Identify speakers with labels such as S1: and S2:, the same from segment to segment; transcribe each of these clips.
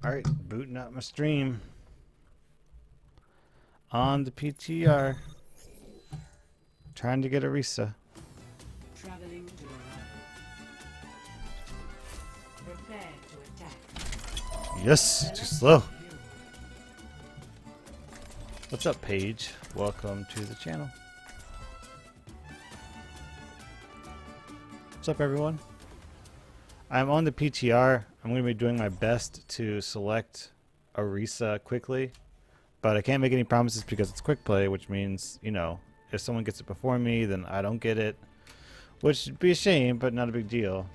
S1: Alright, booting up my stream. On the PTR. Trying to get Arisa.
S2: Traveling to prepare to attack.
S1: Yes, too slow. What's up, Paige? Welcome to the channel. What's up, everyone? I'm on the PTR. I'm going to be doing my best to select Arisa quickly, but I can't make any promises because it's quick play, which means, you know, if someone gets it before me, then I don't get it, which would be a shame, but not a big deal.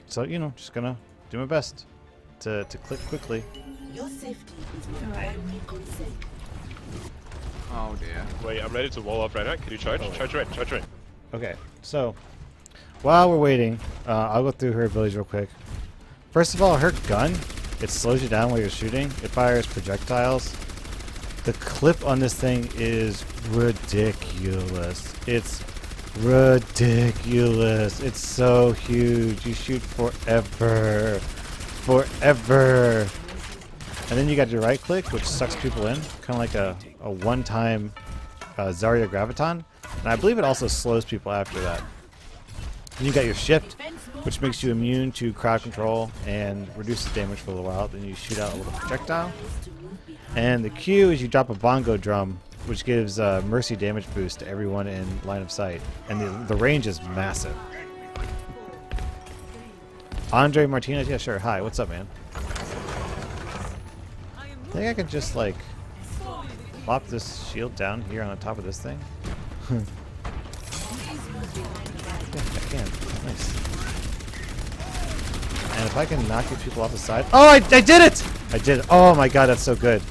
S1: So, you know, just gonna do my best to click quickly.
S2: Your safety is my primary concern.
S3: Oh dear.
S4: Wait, I'm ready to wall up right now. Can you charge? Charge right, charge right.
S1: Okay, so while we're waiting, I'll go through her abilities real quick. First of all, her gun, it slows you down while you're shooting. It fires projectiles. The clip on this thing is ridiculous. It's ridiculous. It's so huge. You shoot forever. Forever. And then you got your right click, which sucks people in. Kind of like a one-time Zarya Graviton. And I believe it also slows people after that. Then you got your shift, which makes you immune to crowd control and reduces damage for a little while. Then you shoot out a little projectile. And the Q is you drop a bongo drum, which gives mercy damage boost to everyone in line of sight. And the range is massive. Andre Martinez, yeah, sure. Hi, what's up, man? I think I could just, like, plop this shield down here on the top of this thing. Yeah, I can. Nice. And if I can knock these people off the side. Oh, I did it! I did it. Oh my god, that's so good.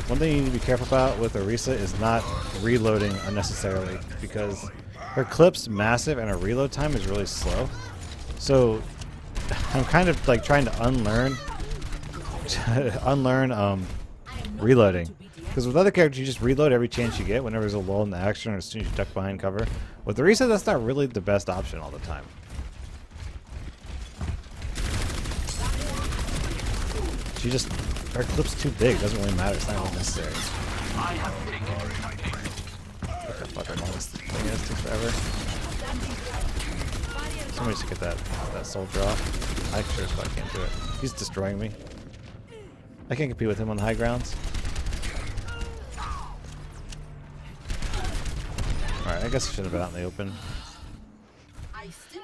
S1: One thing you need to be careful about with Arisa is not reloading unnecessarily, because her clip's massive and her reload time is really slow. So I'm kind of like trying to unlearn reloading. Because with other characters, you just reload every chance you get whenever there's a lull in the action or as soon as you duck behind cover. With Arisa, that's not really the best option all the time. She just, her clip's too big. It doesn't really matter. It's not really necessary. What the fuck am all this thing is? Takes forever. Somebody should get that soldier off. I sure as fuck can't do it. He's destroying me. I can't compete with him on the high grounds. Alright, I guess I should have been out in the open.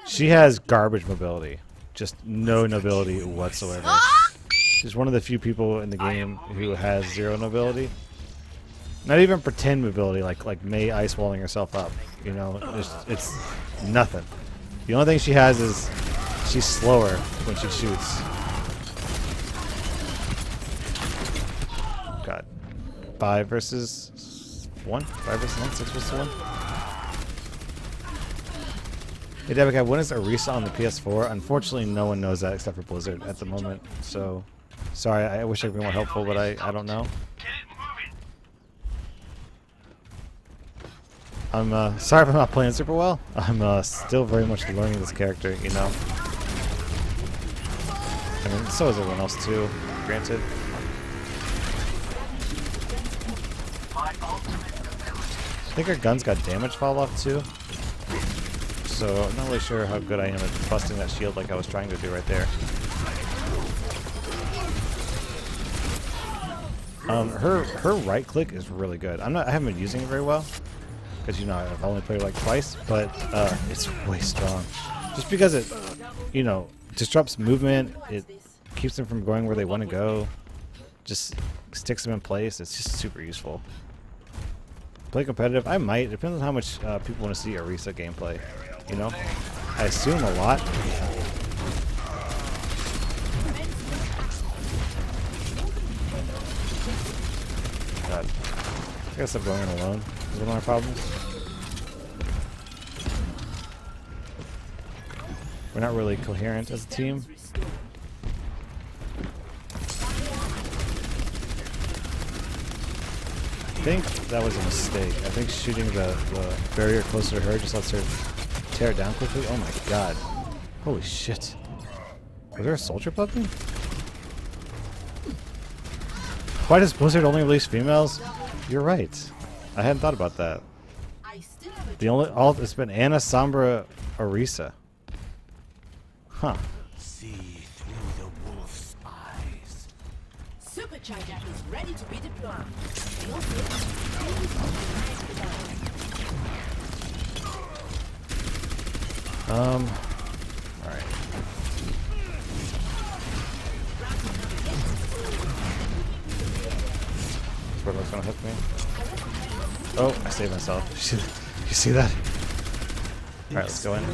S1: She has garbage mobility. Just no nobility whatsoever. She's one of the few people in the game who has zero nobility. Not even pretend mobility, like Mei ice walling herself up. You know, it's nothing. The only thing she has is she's slower when she shoots. God. 5 versus 1? 5 versus 1? 6 versus 1? Hey Dabacabb, when is Arisa on the PS4? Unfortunately, no one knows that except for Blizzard at the moment. So, sorry, I wish I could be more helpful, but I don't know. I'm sorry if I'm not playing super well. I'm still very much learning this character, you know. I mean, so is everyone else too, granted. I think her gun's got damage fall off too. So I'm not really sure how good I am at busting that shield like I was trying to do right there. Her right click is really good. I haven't been using it very well because, you know, I've only played it like twice, but it's way strong. Just because it, you know, disrupts movement, it keeps them from going where they want to go, just sticks them in place. It's just super useful. Play competitive? I might. It depends on how much people want to see Arisa gameplay. You know, I assume a lot. God, I guess I'm going in alone. Is one of my problems? We're not really coherent as a team. think that was a mistake. I think shooting the barrier closer to her just lets her tear it down quickly. Oh my god. Holy shit. Was there a soldier puppy? Why does Blizzard only release females? You're right. I hadn't thought about that. The only it's been Anna, Sombra, Orisa. Huh.
S5: See through the wolf's eyes.
S2: Supercharger is ready to be deployed.
S1: Alright. Squirtle's gonna hook me. Oh, I saved myself. You see that? Alright, let's go in.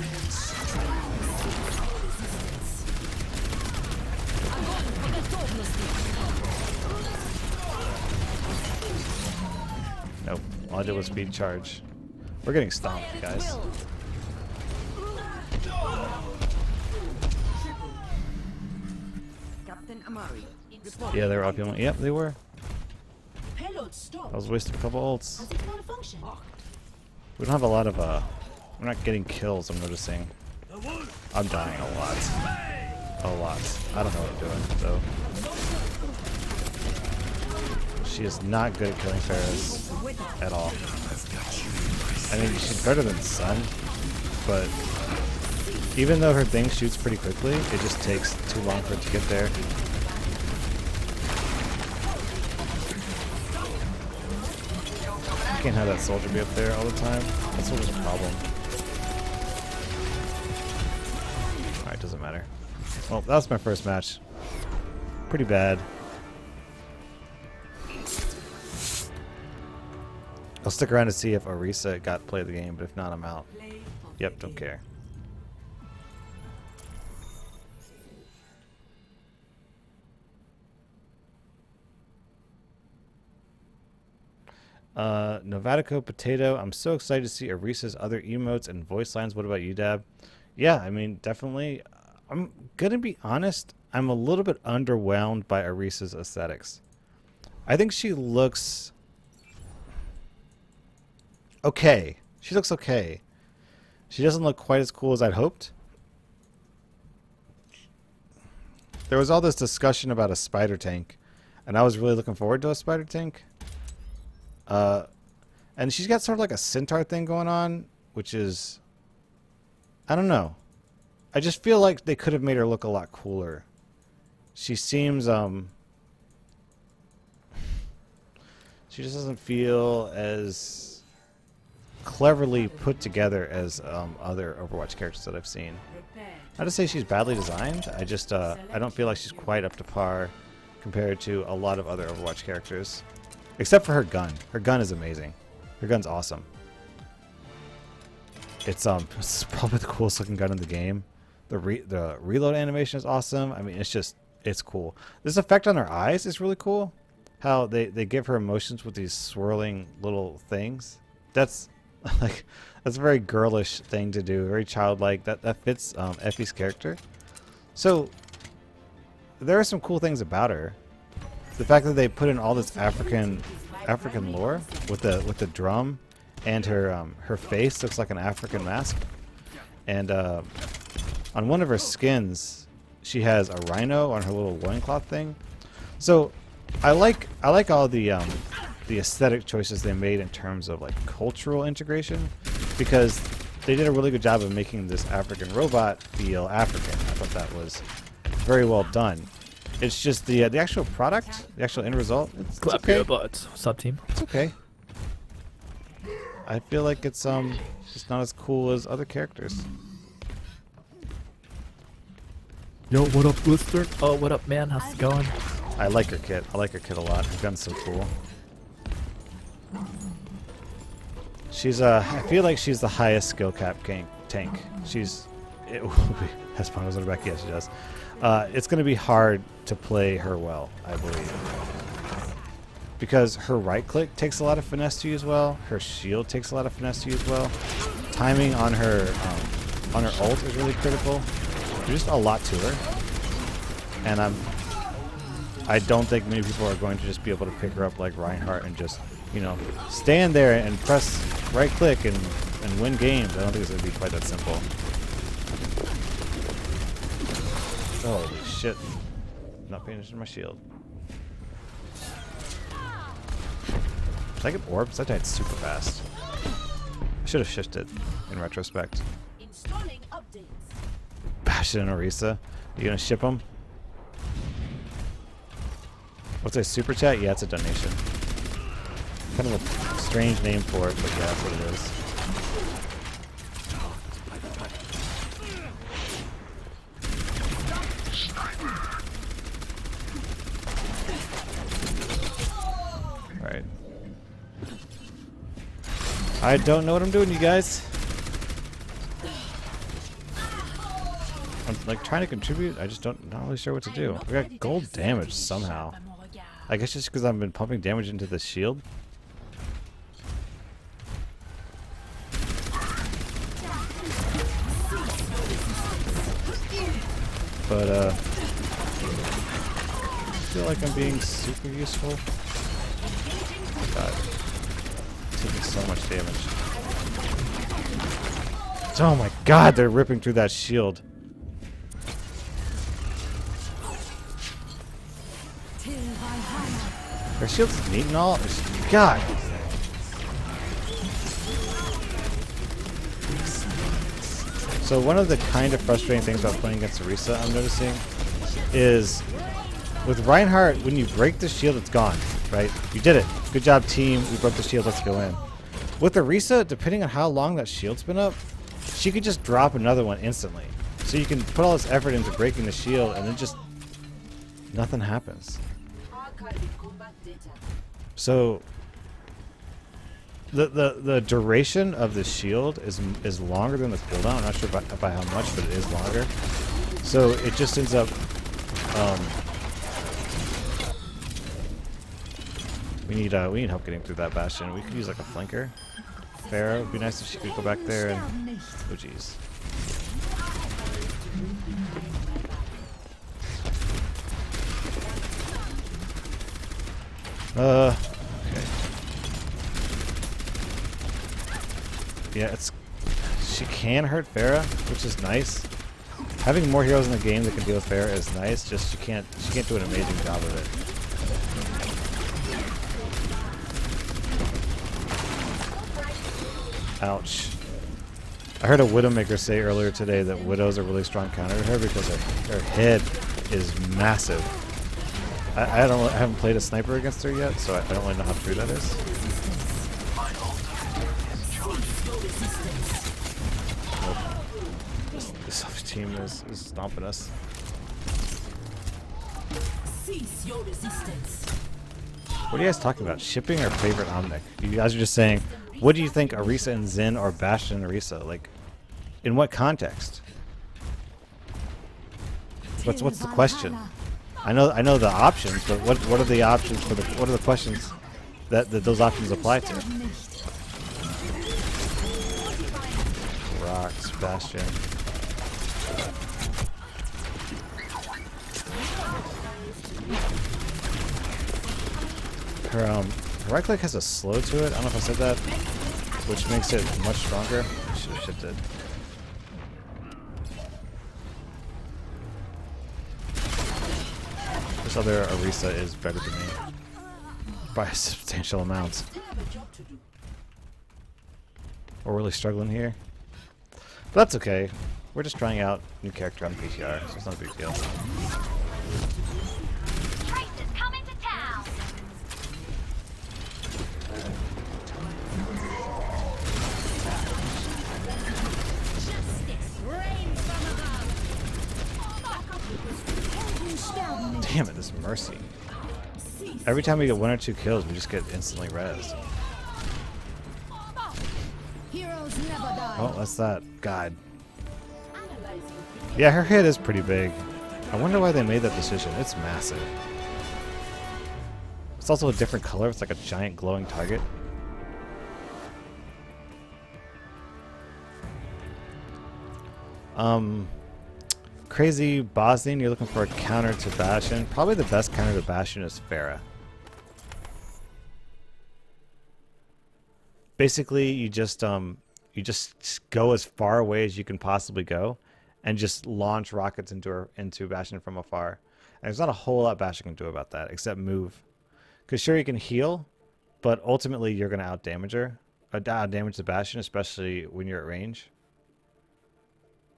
S1: Nope. All I did was speed charge. We're getting stomped, guys. Yeah, they were up. Yep, they were. I was wasting a couple ults. We don't have a lot of we're not getting kills, I'm noticing. I'm dying a lot. A lot. I don't know what I'm doing, though. She is not good at killing Ferris at all. I mean, she's better than Sun, but even though her thing shoots pretty quickly, it just takes too long for it to get there. You can't have that soldier be up there all the time. That's always a problem. Alright, doesn't matter. Well, that was my first match. Pretty bad. I'll stick around to see if Orisa got to play the game, but if not, I'm out. Yep, don't care. Novatico Potato, I'm so excited to see Orisa's other emotes and voice lines. What about you, Dab? Yeah, I mean, definitely. I'm gonna be honest, I'm a little bit underwhelmed by Orisa's aesthetics. I think she looks okay. She looks okay. She doesn't look quite as cool as I'd hoped. There was all this discussion about a spider tank, and I was really looking forward to a spider tank. And she's got sort of like a centaur thing going on, which is, I don't know. I just feel like they could have made her look a lot cooler. She seems, she just doesn't feel as cleverly put together as other Overwatch characters that I've seen. Not to say she's badly designed, I just, I don't feel like she's quite up to par compared to a lot of other Overwatch characters. Except for her gun. Her gun is amazing. Her gun's awesome. It's probably the coolest looking gun in the game. The reload animation is awesome. I mean, it's cool. This effect on her eyes is really cool. How they give her emotions with these swirling little things. That's like that's a very girlish thing to do. Very childlike. That fits Effie's character. So there are some cool things about her. The fact that they put in all this African lore with the drum, and her face looks like an African mask, and on one of her skins she has a rhino on her little loincloth thing. So I like all the aesthetic choices they made in terms of like cultural integration, because they did a really good job of making this African robot feel African. I thought that was very well done. It's just the actual product, the actual end result. It's okay.
S6: Your butts. What's up, team?
S1: It's okay. I feel like it's not as cool as other characters.
S6: Yo, what up, Blister? Oh, what up, man? How's it going?
S1: I like her kit. I like her kit a lot. Her gun's so cool. She's I feel like she's the highest skill cap tank. It will be. Has Pongo's on her back. Yes, she does. It's going to be hard to play her well, I believe, because her right click takes a lot of finesse to use well. Her shield takes a lot of finesse to use well. Timing on her ult is really critical. There's just a lot to her, and I don't think many people are going to just be able to pick her up like Reinhardt and just you know, stand there and press right click and win games. I don't think it's going to be quite that simple. Holy shit. I'm not paying attention to my shield. Did I get orbs? That died super fast. I should have shifted in retrospect.
S2: Installing updates.
S1: Bastion and Orisa. You gonna ship them? What's a super chat? Yeah, it's a donation. Kind of a strange name for it, but yeah, that's what it is. Alright. I don't know what I'm doing, you guys. I'm like trying to contribute. I just not really sure what to do. We got gold damage somehow. I guess just because I've been pumping damage into the shield. But I feel like I'm being super useful. God, taking so much damage. Oh my God, they're ripping through that shield. Their shield's neat and all. God. So one of the kind of frustrating things about playing against Orisa, I'm noticing, is with Reinhardt, when you break the shield, it's gone, right? You did it. Good job, team. We broke the shield. Let's go in. With Orisa, depending on how long that shield's been up, she could just drop another one instantly. So you can put all this effort into breaking the shield, and then just nothing happens. So the duration of the shield is longer than the cooldown. I'm not sure by how much, but it is longer. So it just ends up we need help getting through that bastion. We could use like a flanker. Pharah would be nice if she could go back there and oh jeez. Okay. Yeah, she can hurt Pharah, which is nice. Having more heroes in the game that can deal with Pharah is nice. Just she can't do an amazing job of it. Ouch. I heard a Widowmaker say earlier today that Widow's a really strong counter to her because her head is massive. I haven't played a sniper against her yet, so I don't really know how true that is. Nope. This team is stomping us.
S2: Cease your resistance.
S1: What are you guys talking about? Shipping our favorite Omnic? You guys are just saying, what do you think Orisa and Xin or Bastion and Orisa? Like, in what context? What's the question? I know the options, but what are the options for what are the questions that those options apply to? Rocks, Bastion. Her right click has a slow to it. I don't know if I said that, which makes it much stronger. I should have shifted. This other Orisa is better than me by a substantial amount. We're really struggling here, but that's okay. We're just trying out new character on PTR, so it's not a big deal. Damn it, this Mercy. Every time we get 1 or 2 kills, we just get instantly rezzed. Oh, that's that. God. Yeah, her hit is pretty big. I wonder why they made that decision. It's massive. It's also a different color. It's like a giant glowing target. Crazy Bosnian, you're looking for a counter to Bastion. Probably the best counter to Bastion is Pharah. Basically, you just go as far away as you can possibly go, and just launch rockets into Bastion from afar. And there's not a whole lot Bastion can do about that except move. Because sure, you can heal, but ultimately you're going to out-damage her. Out-damage the Bastion, especially when you're at range.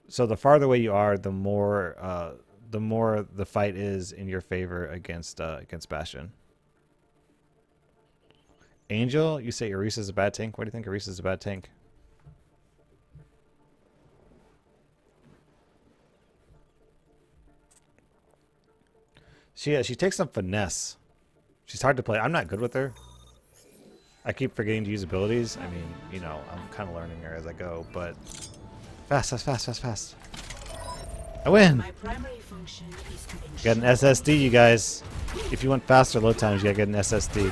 S1: So the farther away you are, the more the fight is in your favor against Bastion. Angel, you say Orisa is a bad tank? Why do you think Orisa is a bad tank? She takes some finesse. She's hard to play. I'm not good with her. I keep forgetting to use abilities. I mean, you know, I'm kind of learning her as I go, but fast. I win.
S2: My primary function is to
S1: Got an SSD, you guys. If you want faster load times, you gotta get an SSD.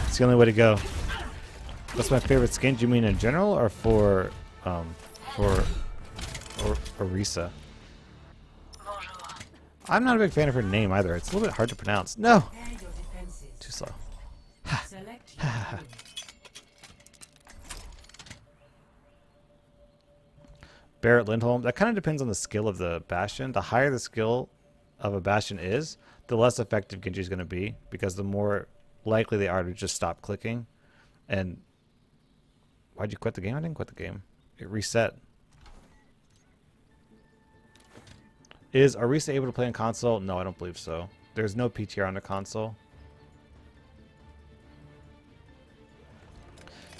S1: It's the only way to go. What's my favorite skin? Do you mean in general or for Orisa? I'm not a big fan of her name either. It's a little bit hard to pronounce. No! Too slow. Barrett Lindholm. That kind of depends on the skill of the Bastion. The higher the skill of a Bastion is, the less effective Genji is going to be, because the more likely they are to just stop clicking. And why'd you quit the game? I didn't quit the game. It reset. Is Orisa able to play on console? No, I don't believe so. There's no PTR on the console.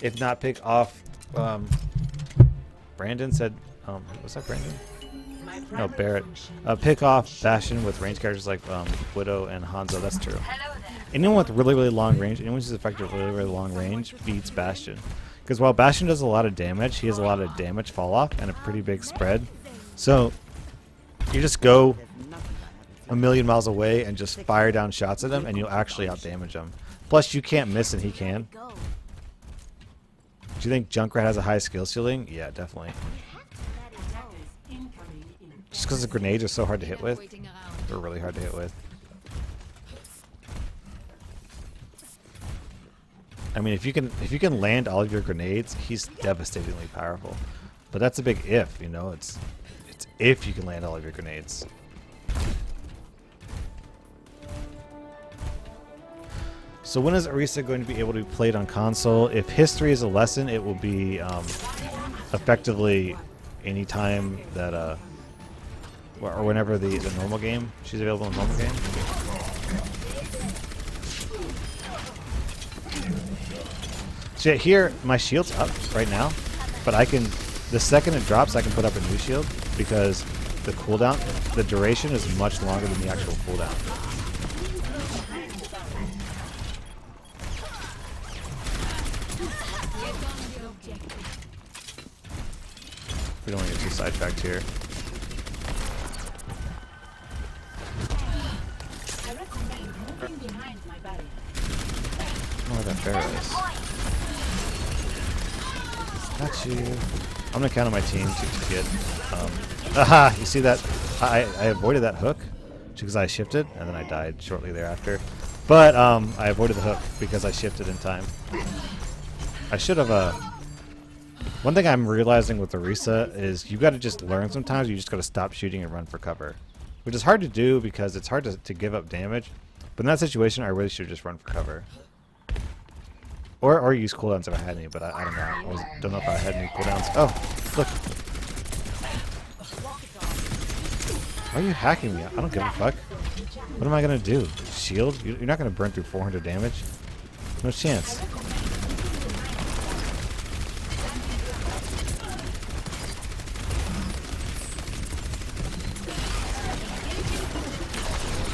S1: If not, pick off. Brandon said. Was that Brandon? No, Barrett. Pick off Bastion with range characters like Widow and Hanzo. That's true. Anyone with really, really long range, anyone who's effective with really, really long range beats Bastion. Because while Bastion does a lot of damage, he has a lot of damage fall off and a pretty big spread. So you just go a million miles away and just fire down shots at him, and you'll actually outdamage him. Plus, you can't miss, and he can. Do you think Junkrat has a high skill ceiling? Yeah, definitely. Just because the grenades are so hard to hit with. They're really hard to hit with. I mean, if you can land all of your grenades, he's devastatingly powerful. But that's a big if, you know. It's if you can land all of your grenades. So when is Orisa going to be able to be played on console? If history is a lesson, it will be effectively any time that or whenever the normal game she's available in the normal game. So yeah, here my shield's up right now, but I can, the second it drops, I can put up a new shield because the cooldown, the duration is much longer than the actual cooldown. We don't want to get too sidetracked here. Oh, that barrel is. Got you. I'm gonna count on my team to get. Aha! You see that? I avoided that hook because I shifted, and then I died shortly thereafter. But I avoided the hook because I shifted in time. I should have. One thing I'm realizing with Orisa is you got to just learn sometimes. You just got to stop shooting and run for cover, which is hard to do because it's hard to give up damage. But in that situation, I really should just run for cover. Or use cooldowns if I had any, but I don't know. I don't know if I had any cooldowns. Oh, look. Why are you hacking me? I don't give a fuck. What am I going to do? Shield? You're not going to burn through 400 damage? No chance.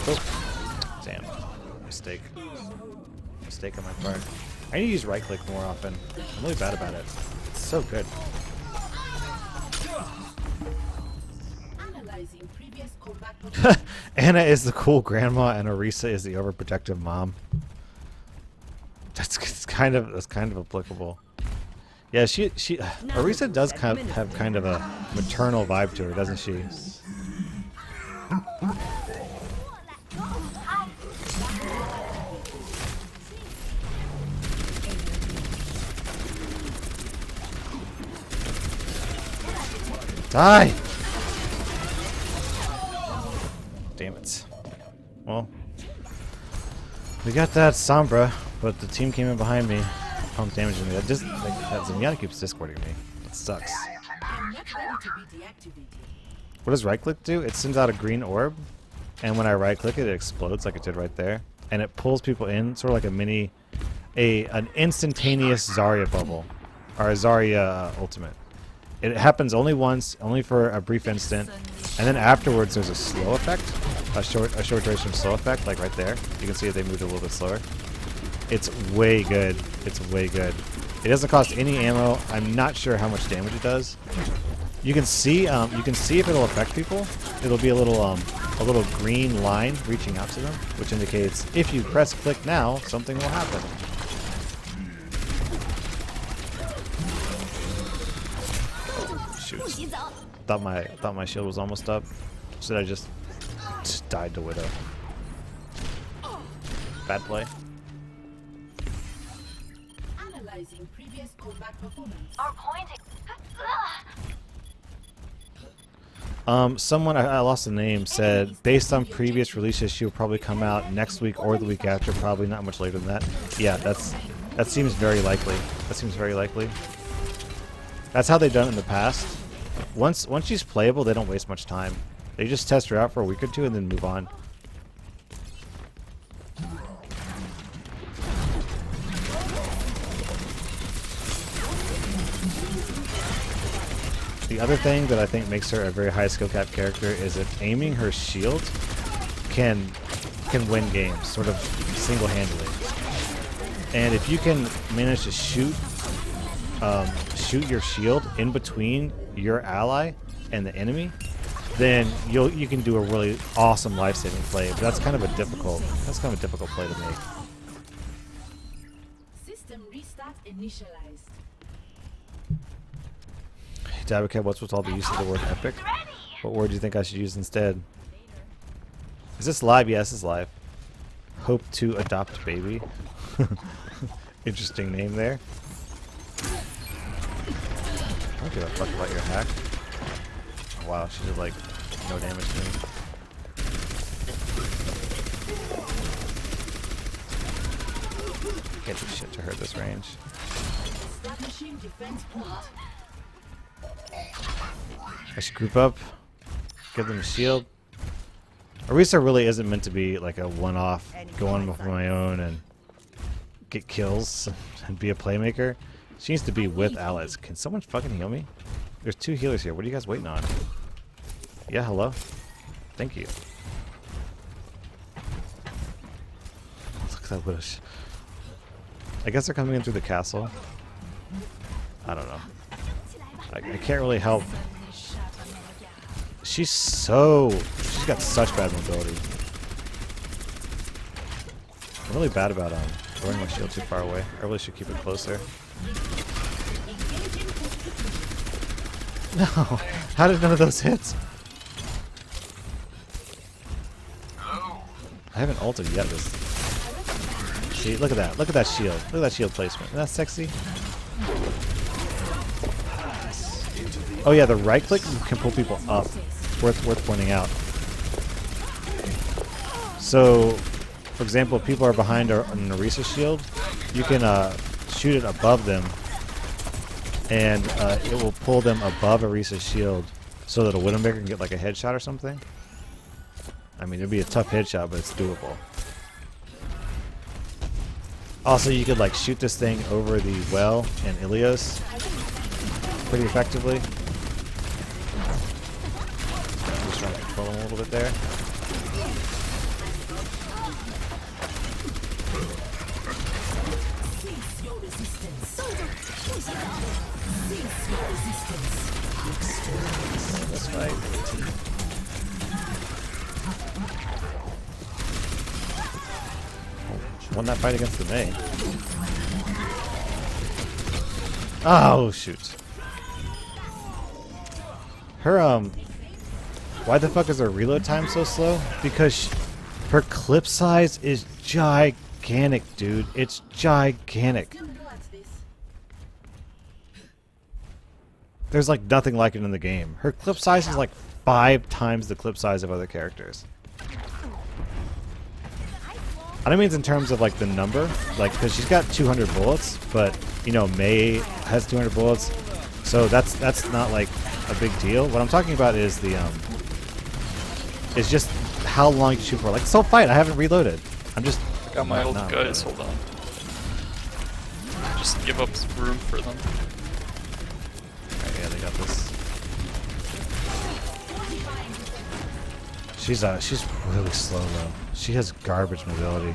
S1: Oh. Damn. Mistake. Mistake on my part. I need to use right click more often. I'm really bad about it. It's so good. Anna is the cool grandma and Orisa is the overprotective mom. That's kind of applicable. Yeah, she Orisa does have kind of a maternal vibe to her, doesn't she? Die! Damn it. Well, we got that Sombra, but the team came in behind me, pumped damage in me. That just like that Zenyatta keeps discording me. That sucks.
S2: I'm not ready to be deactivated.
S1: What does right click do? It sends out a green orb, and when I right click it, it explodes like it did right there, and it pulls people in, sort of like an instantaneous Zarya bubble, or a Zarya ultimate. It happens only once, only for a brief instant, and then afterwards there's a slow effect, a short duration slow effect, like right there. You can see that they moved a little bit slower. It's way good. It's way good. It doesn't cost any ammo. I'm not sure how much damage it does. You can see if it'll affect people. It'll be a little green line reaching out to them, which indicates if you press click now, something will happen. Shoot. Thought my shield was almost up. So I just died to Widow. Bad play.
S2: Analyzing previous combat performance.
S1: Someone, I lost the name, said based on previous releases she will probably come out next week or the week after, probably not much later than that. Yeah, that seems very likely. That seems very likely. That's how they've done it in the past. Once she's playable, they don't waste much time. They just test her out for a week or two and then move on. The other thing that I think makes her a very high skill cap character is that aiming her shield can win games, sort of single-handedly. And if you can manage to shoot your shield in between your ally and the enemy, then you can do a really awesome life-saving play. But that's kind of a difficult play to make.
S2: System restart initialized.
S1: Dabacabb, what's with all the use of the word epic? What word do you think I should use instead? Is this live? Yes, it's live. Hope to adopt baby. Interesting name there. I don't give a fuck about your hack. Oh, wow, she did like no damage to me. Can't do shit to her at this range.
S2: Establishing defense point.
S1: I should group up, give them a shield. Orisa really isn't meant to be like a one-off, go on with my own and get kills and be a playmaker. She needs to be with allies. Can someone fucking heal me? There's two healers here. What are you guys waiting on? Yeah, hello? Thank you. Look at that widow. I guess they're coming in through the castle. I don't know. I can't really help. She's got such bad mobility. I'm really bad about throwing my shield too far away. I really should keep it closer. No! How did none of those hit? I haven't ulted yet this. See, look at that. Look at that shield. Look at that shield placement. Isn't that sexy? Oh yeah, the right click can pull people up. Worth pointing out. So, for example, if people are behind an Orisa shield, you can shoot it above them, and it will pull them above Orisa's shield, so that a Widowmaker can get like a headshot or something. I mean, it'd be a tough headshot, but it's doable. Also, you could like shoot this thing over the well and Ilios pretty effectively. Just trying to control him a little bit there.
S2: Cease your resistance. Cease your resistance.
S1: Let's fight. Won that fight against the Mei. Oh shoot. Her why the fuck is her reload time so slow? Because her clip size is gigantic, dude. It's gigantic.
S2: Still go at this.
S1: There's like nothing like it in the game. Her clip size is like 5 times the clip size of other characters. I don't mean in terms of like the number, like because she's got 200 bullets, but you know Mei has 200 bullets, so that's not like a big deal. What I'm talking about is the is just how long you shoot for. Like so fight, I haven't reloaded. I'm just
S7: Got my old
S1: not
S7: guys, hold on. Just give up room for them.
S1: Alright, yeah, they got this. She's really slow though. She has garbage mobility.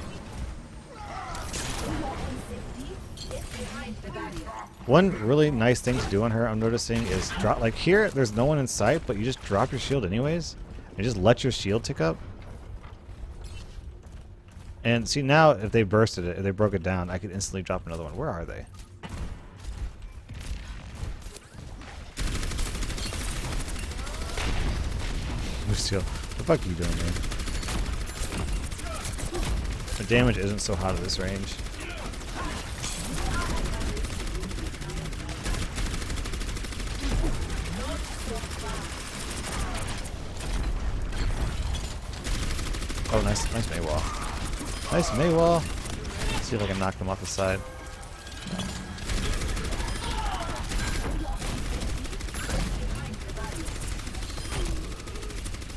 S1: One really nice thing to do on her, I'm noticing, is drop. Like here, there's no one in sight, but you just drop your shield anyways, and just let your shield tick up. And see now, if they bursted it, if they broke it down, I could instantly drop another one. Where are they? Lucille, what the fuck are you doing, man? The damage isn't so hot at this range. Oh, nice Maywall. Nice Maywall. Let's see if I can knock them off the side.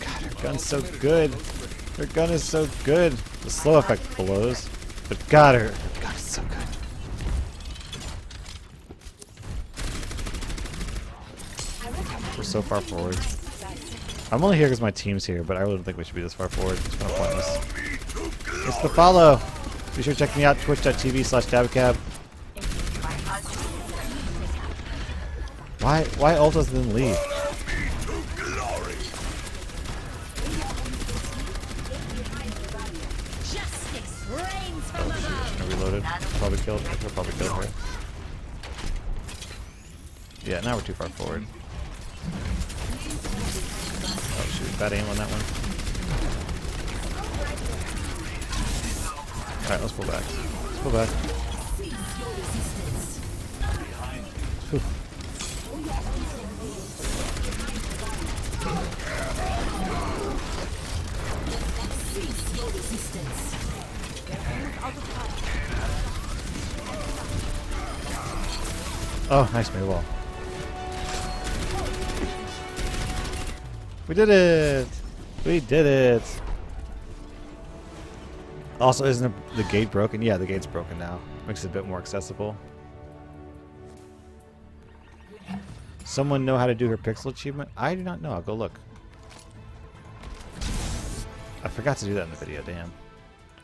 S1: God, her gun's so good. Her gun is so good. The slow effect blows, but God, her gun is so good. We're so far forward. I'm only here because my team's here, but I really don't think we should be this far forward. It's kind of pointless. It's the follow. Be sure to check me out, twitch.tv/Dabacabb. Why Ultas didn't leave? I reloaded. Probably killed her. Probably killed her. Yeah, now we're too far forward. Oh shoot, bad aim on that one. Alright, let's pull back. Let's pull back. Whew. Oh, nice Maywall. We did it! We did it! Also, isn't the gate broken? Yeah, the gate's broken now. Makes it a bit more accessible. Someone know how to do her pixel achievement? I do not know. I'll go look. I forgot to do that in the video, damn.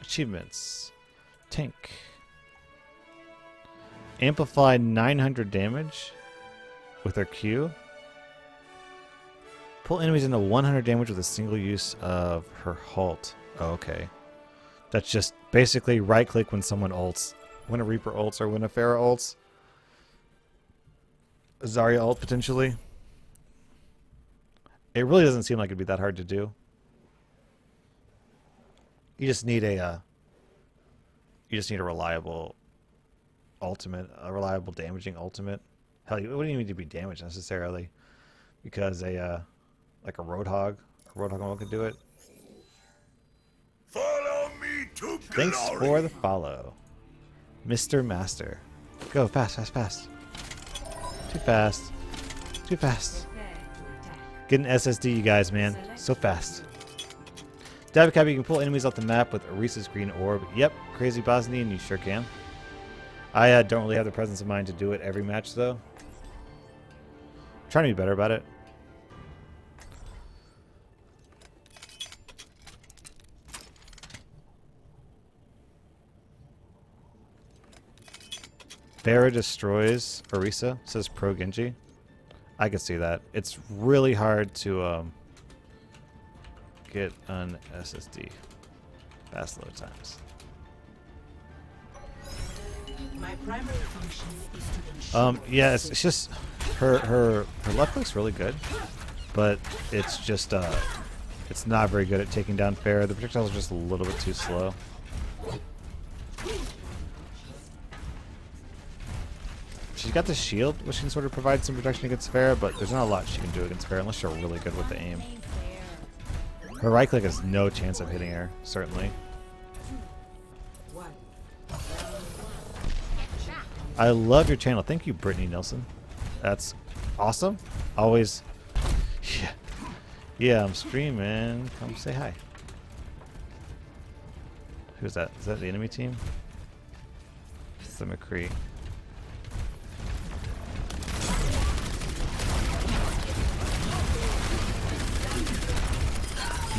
S1: Achievements. Tank. Amplify 900 damage with her Q. Pull enemies into 100 damage with a single use of her halt. Oh, okay. That's just basically right click when someone ults. When a Reaper ults or when a Pharah ults. A Zarya ult potentially. It really doesn't seem like it'd be that hard to do. You just need a reliable ultimate, a reliable damaging ultimate. Hell, it wouldn't even need to be damaged necessarily, because like a Roadhog ult could do it.
S5: Follow me to glory.
S1: Thanks for the follow, Mr. Master. Go fast, fast, fast. Too fast, too fast. Get an SSD, you guys, man. So fast. Dabacabb, you can pull enemies off the map with Orisa's green orb. Yep, crazy Bosnian, you sure can. I don't really have the presence of mind to do it every match, though. I'm trying to be better about it. Pharah destroys Orisa, says Pro Genji. I can see that. It's really hard to get an SSD. Fast load times.
S2: My primary function is to ensure
S1: Yeah, it's just her left click's really good, but it's just it's not very good at taking down Pharah. The projectiles are just a little bit too slow. She's got the shield, which can sort of provide some protection against Pharah, but there's not a lot she can do against Pharah unless you're really good with the aim. Her right click has no chance of hitting her, certainly. I love your channel. Thank you, Brittany Nelson. That's awesome. Always. Yeah. Yeah, I'm streaming. Come say hi. Who's that? Is that the enemy team? It's the McCree.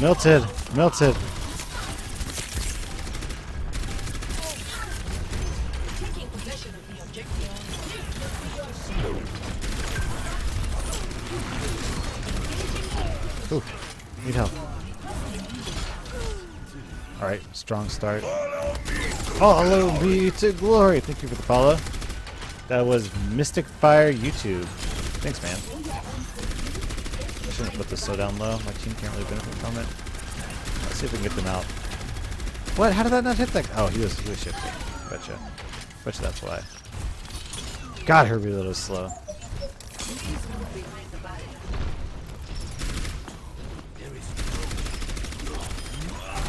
S1: Melted! Melted! Ooh, need help. Alright, strong start. Follow me to glory! Thank you for the follow. That was Mystic Fire YouTube. Thanks, man. I shouldn't put this so down low. My team can't really benefit from it. Let's see if we can get them out. What? How did that not hit that? Oh, he was shifting. Betcha. Betcha that's why. God, her reload was slow.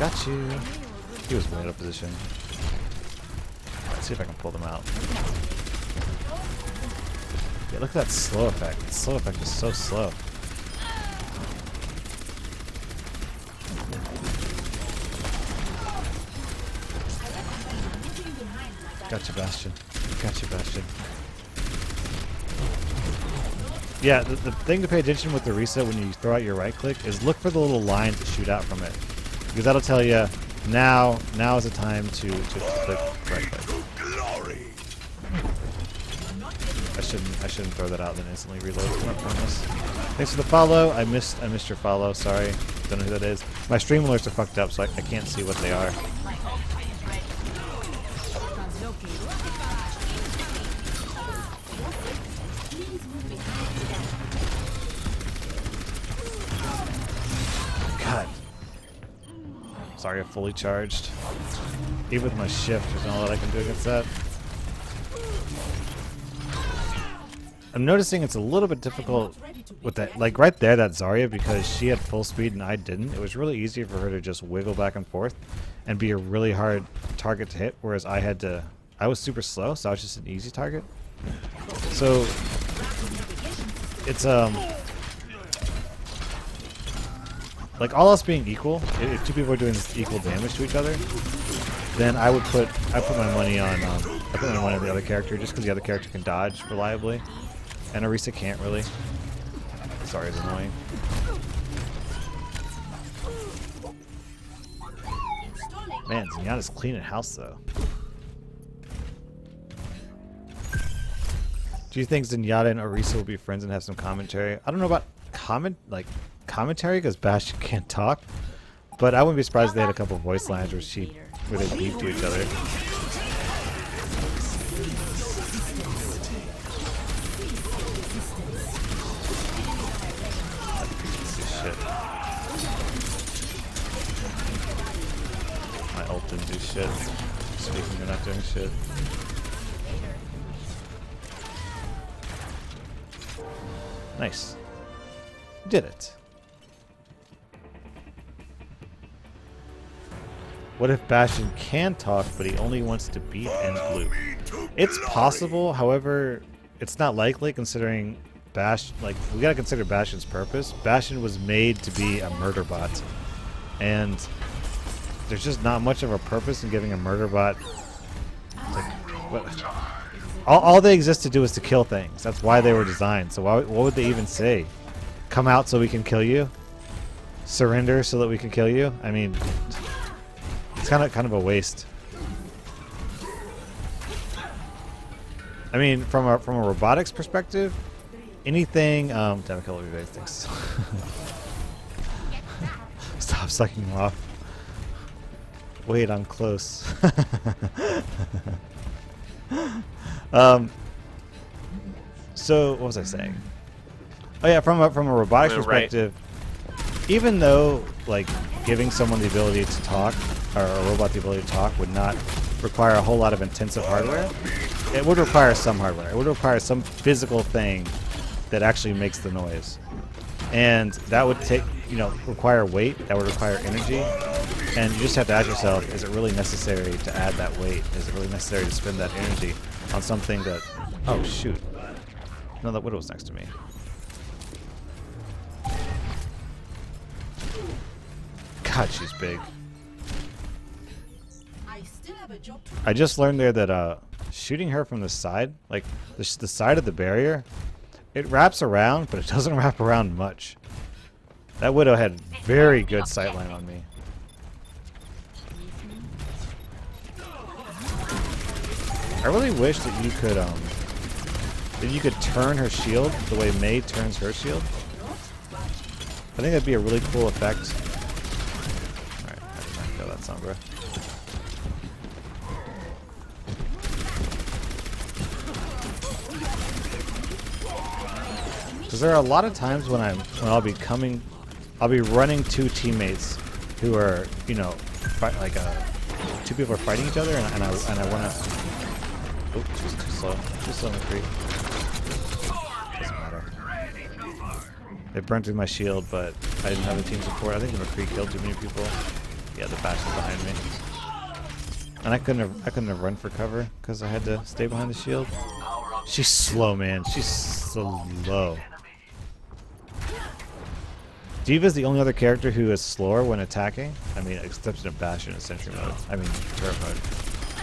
S1: Got you. He was way out of position. Let's see if I can pull them out. Yeah, look at that slow effect. The slow effect is so slow. Gotcha, Bastion. Gotcha, Bastion. Yeah, the thing to pay attention with the reset when you throw out your right click is look for the little lines that shoot out from it. Because that'll tell you now is the time to click right click. I shouldn't throw that out and then instantly reload. I promise. Thanks for the follow. I missed your follow. Sorry. Don't know who that is. My stream alerts are fucked up, so I can't see what they are. God. Sorry, I fully charged. Even with my shift, there's not a lot I can do against that. I'm noticing it's a little bit difficult with that, like right there, that Zarya, because she had full speed and I didn't. It was really easy for her to just wiggle back and forth and be a really hard target to hit, whereas I was super slow, so I was just an easy target. So it's like all else being equal, if two people are doing equal damage to each other, then I put my money on the other character just because the other character can dodge reliably, and Orisa can't really. Sorry, it's annoying. Man, Zenyatta's cleaning house though. Do you think Zenyatta and Orisa will be friends and have some commentary? I don't know about commentary because Bastion can't talk, but I wouldn't be surprised if they had a couple voice lines where they beep to each other. Shit. My ult didn't do shit. Speaking of not doing shit. Nice. Did it. What if Bastion can talk, but he only wants to beat and blue? It's possible, however, it's not likely considering we gotta consider Bastion's purpose. Bastion was made to be a murder bot, and there's just not much of a purpose in giving a murder bot. All they exist to do is to kill things. That's why they were designed. So what would they even say? Come out so we can kill you? Surrender so that we can kill you? I mean, it's kind of a waste. I mean, from a robotics perspective, anything. Dabacabb will be very thanks. Stop sucking him off. Wait, I'm close. So what was I saying? Oh yeah, from a robotics perspective, even though like giving someone the ability to talk, or a robot the ability to talk, would not require a whole lot of intensive hardware, it would require some hardware. It would require some physical thing that actually makes the noise. And that would take, require weight. That would require energy. And you just have to ask yourself, is it really necessary to add that weight? Is it really necessary to spend that energy on something that... Oh, shoot. No, that Widow's next to me. God, she's big.
S2: I still have a job to
S1: I just learned there that shooting her from the side, like the side of the barrier, it wraps around, but it doesn't wrap around much. That Widow had very good sightline on me. I really wish that you could turn her shield the way Mei turns her shield. I think that'd be a really cool effect. Alright, I did not kill that Sombra. Because there are a lot of times when I'll be running two teammates who are, two people are fighting each other, and I want to. Oh, she's too slow. Too slow in the creep. Doesn't matter. They burned through my shield, but I didn't have the team support. I think the McCree killed too many people. Yeah, the Bastion's behind me, and I couldn't have run for cover because I had to stay behind the shield. She's slow, man. She's so slow. D.Va's the only other character who is slower when attacking. I mean, except in Bastion and Sentry mode. I mean, turret mode.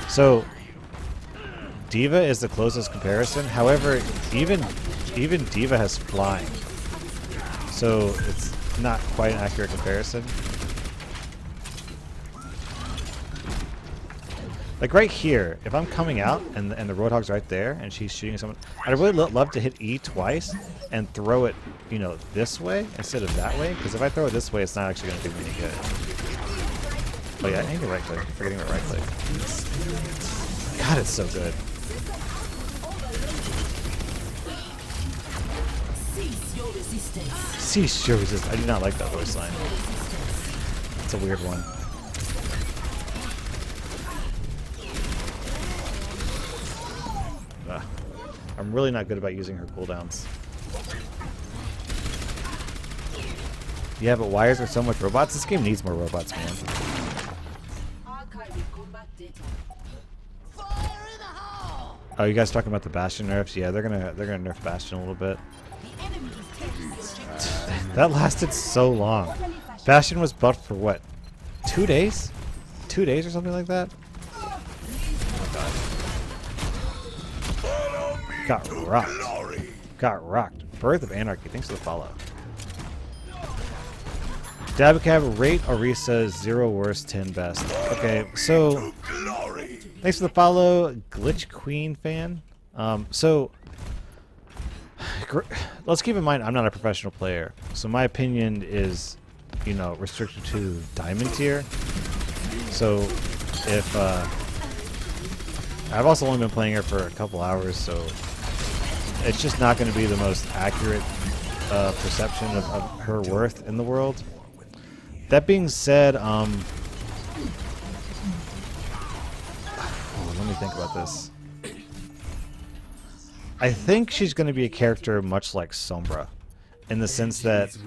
S1: So, D.Va is the closest comparison. However, even D.Va has flying. So, it's not quite an accurate comparison. Like right here, if I'm coming out and the Roadhog's right there and she's shooting someone, I'd really love to hit E twice and throw it, this way instead of that way. Because if I throw it this way, it's not actually going to do me any good. Oh yeah, I need to right click. Forgetting to right click. God, it's so good.
S2: cease your resistance.
S1: Cease your resistance. I do not like that voice line. It's a weird one. I'm really not good about using her cooldowns. Yeah, but why is there so much robots? This game needs more robots, man.
S2: Archiving combat data.
S1: Oh, you guys talking about the Bastion nerfs? Yeah, they're gonna nerf Bastion a little bit.
S2: The enemy is taking this.
S1: That lasted so long. Bastion was buffed for what? 2 days? 2 days or something like that? Got rocked. Got rocked. Birth of Anarchy. Thanks for the follow. Dabacabb, rate Orisa 0 worst, 10 best. Okay, so thanks for the follow, Glitch Queen fan. Let's keep in mind I'm not a professional player, so my opinion is, restricted to diamond tier. So if I've also only been playing her for a couple hours, so it's just not going to be the most accurate perception of her worth in the world. That being said, let me think about this. I think she's going to be a character much like Sombra, in the sense that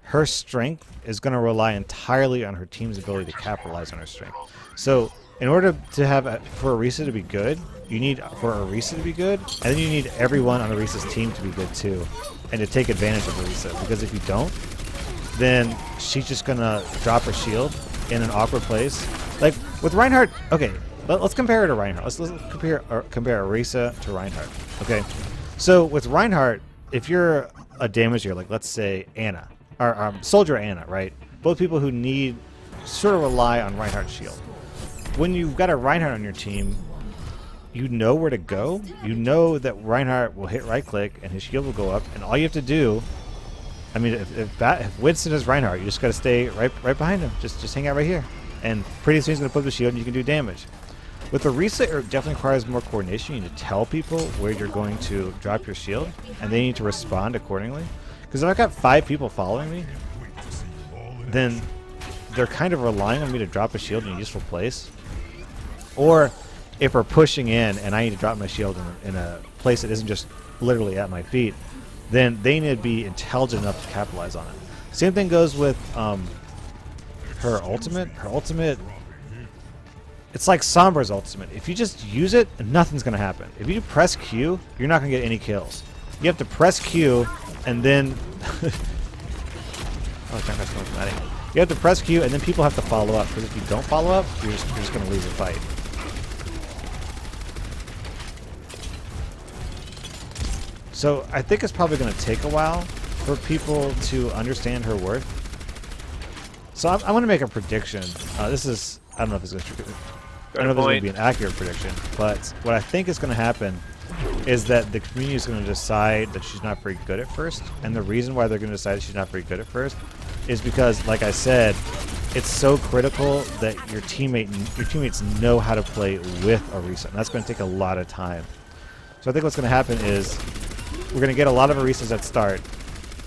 S1: her strength is going to rely entirely on her team's ability to capitalize on her strength. So, in order to have for Orisa to be good, you need for Orisa to be good, and then you need everyone on Orisa's team to be good too, and to take advantage of Orisa. Because if you don't, then she's just gonna drop her shield in an awkward place. Like with Reinhardt, okay, let's compare her to Reinhardt. Let's compare Orisa to Reinhardt. Okay, so with Reinhardt, if you're a damager, like let's say Anna or Soldier Anna, right? Both people who need sort of rely on Reinhardt's shield. When you've got a Reinhardt on your team, you know where to go. You know that Reinhardt will hit right click and his shield will go up, and all you have to do, I mean, if Winston is Reinhardt, you just got to stay right behind him. Just hang out right here, and pretty soon he's going to put the shield and you can do damage. With Orisa, it definitely requires more coordination. You need to tell people where you're going to drop your shield, and they need to respond accordingly. Because if I've got 5 people following me, then they're kind of relying on me to drop a shield in a useful place. Or if we're pushing in and I need to drop my shield in a place that isn't just literally at my feet, then they need to be intelligent enough to capitalize on it. Same thing goes with her ultimate. Her ultimate, it's like Sombra's ultimate. If you just use it, nothing's going to happen. If you press Q, you're not going to get any kills. You have to press Q and then... oh, can't press automatic. You have to press Q and then people have to follow up, because if you don't follow up, you're just going to lose the fight. So I think it's probably going to take a while for people to understand her worth. So I'm going to make a prediction. This is, I don't know if it's going to be an accurate prediction, but what I think is going to happen is that the community is going to decide that she's not very good at first. And the reason why they're going to decide she's not very good at first is because, like I said, it's so critical that your teammates know how to play with Orisa, and that's going to take a lot of time. So I think what's going to happen is we're going to get a lot of Orisas at start,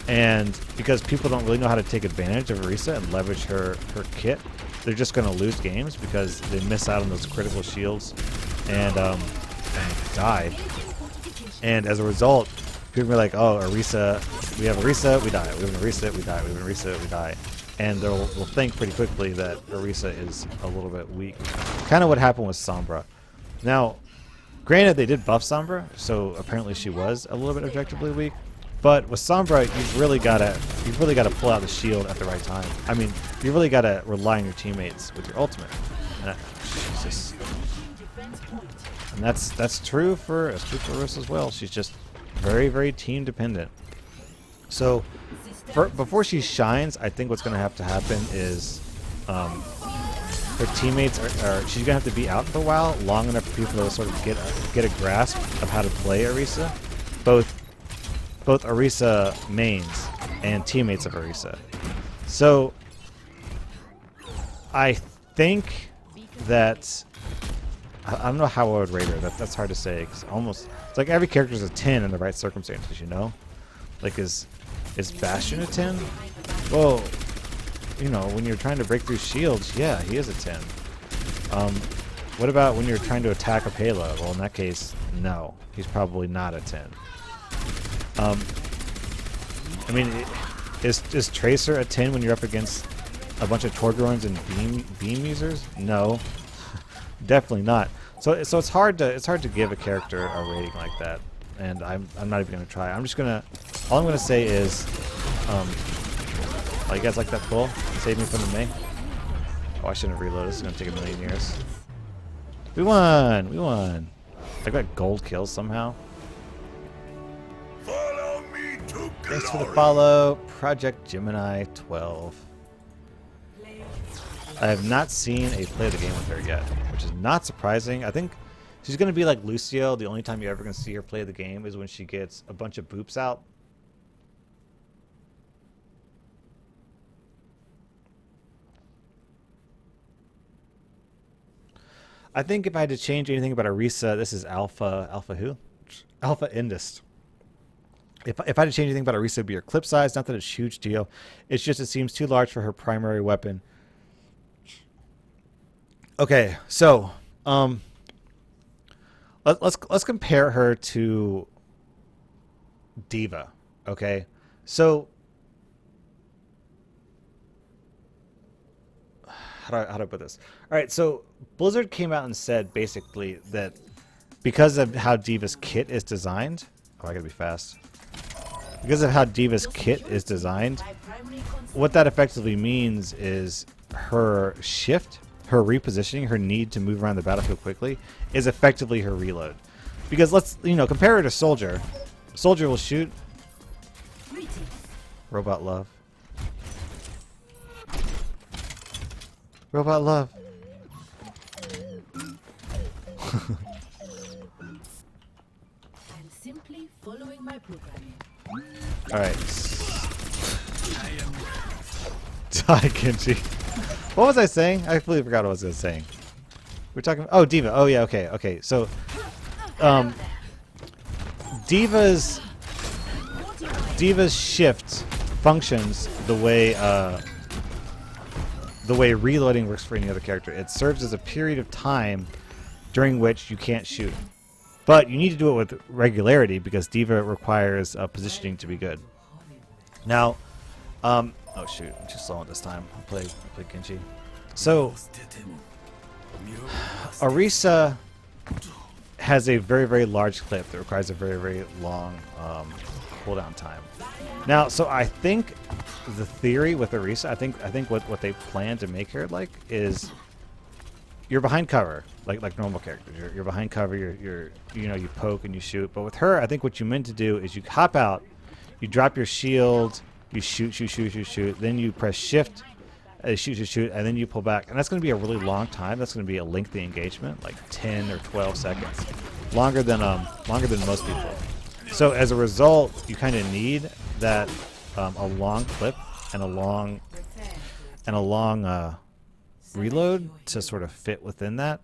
S1: and because people don't really know how to take advantage of Orisa and leverage her kit, they're just going to lose games because they miss out on those critical shields and die. And as a result, people will be like, oh, Orisa, we have Orisa, we die. We have an Orisa, we die. We have an Orisa, we die. And they'll think pretty quickly that Orisa is a little bit weak. Kind of what happened with Sombra. Now, granted, they did buff Sombra, so apparently she was a little bit objectively weak. But with Sombra, you've really gotta pull out the shield at the right time. I mean, you really gotta rely on your teammates with your ultimate. Jesus. And that's true for Orisa as well. She's just very, very team dependent. So before she shines, I think what's going to have to happen is her teammates are she's going to have to be out for a while, long enough for people to sort of get a grasp of how to play Orisa, both Orisa mains and teammates of Orisa. So I think that I don't know how I would rate her. That's hard to say. Cause it's like every character is a 10 in the right circumstances, you know? Like, is Bastion a 10? Well, you know, when you're trying to break through shields, yeah, he is a 10. What about when you're trying to attack a payload? Well, in that case, no. He's probably not a 10. I mean, is Tracer a 10 when you're up against a bunch of Torgroins and beam users? No. Definitely not. So it's hard to give a character a rating like that, and I'm not even gonna try. I'm just gonna all I'm gonna say is, oh, you guys like that pull? Save me from the May. Oh, I shouldn't have reloaded. This is gonna take a million years. We won. We won. I got gold kills somehow.
S5: Follow me to
S1: Thanks for the follow, Project Gemini 12. I have not seen a play of the game with her yet, which is not surprising. I think she's going to be like Lucio. The only time you're ever going to see her play the game is when she gets a bunch of boops out. I think if I had to change anything about Orisa, this is Alpha who? Alpha Indus. If I had to change anything about Orisa, it'd be her clip size. Not that it's a huge deal. It's just it seems too large for her primary weapon. Okay, so let's compare her to D.Va. Okay, so how do I put this? All right, so Blizzard came out and said basically that because of how D.Va's kit is designed, oh, I gotta be fast. Because of how D.Va's kit is designed, what that effectively means is her shift, her repositioning, her need to move around the battlefield quickly is effectively her reload. Because let's, compare her to Soldier. Soldier will shoot. Robot love. Robot love.
S2: I'm simply following my programming.
S1: Alright. Die, Genji. What was I saying? I completely forgot what I was saying. We're talking. Oh, D.Va. Oh yeah. Okay. Okay. So, D.Va's shift functions the way reloading works for any other character. It serves as a period of time during which you can't shoot. But you need to do it with regularity because D.Va requires positioning to be good. Now, oh shoot, I'm too slow on this time. I'll play Genji. So, Orisa has a very, very large clip that requires a very, very long cooldown time. Now, so I think the theory with Orisa, I think what they plan to make her like is you're behind cover, like normal characters. You're behind cover. You poke and you shoot. But with her, I think what you meant to do is you hop out, you drop your shield, you shoot. Then you press shift, shoot, and then you pull back. And that's going to be a really long time. That's going to be a lengthy engagement, like 10 or 12 seconds, longer than most people. So as a result, you kind of need that a long clip and a long reload to sort of fit within that.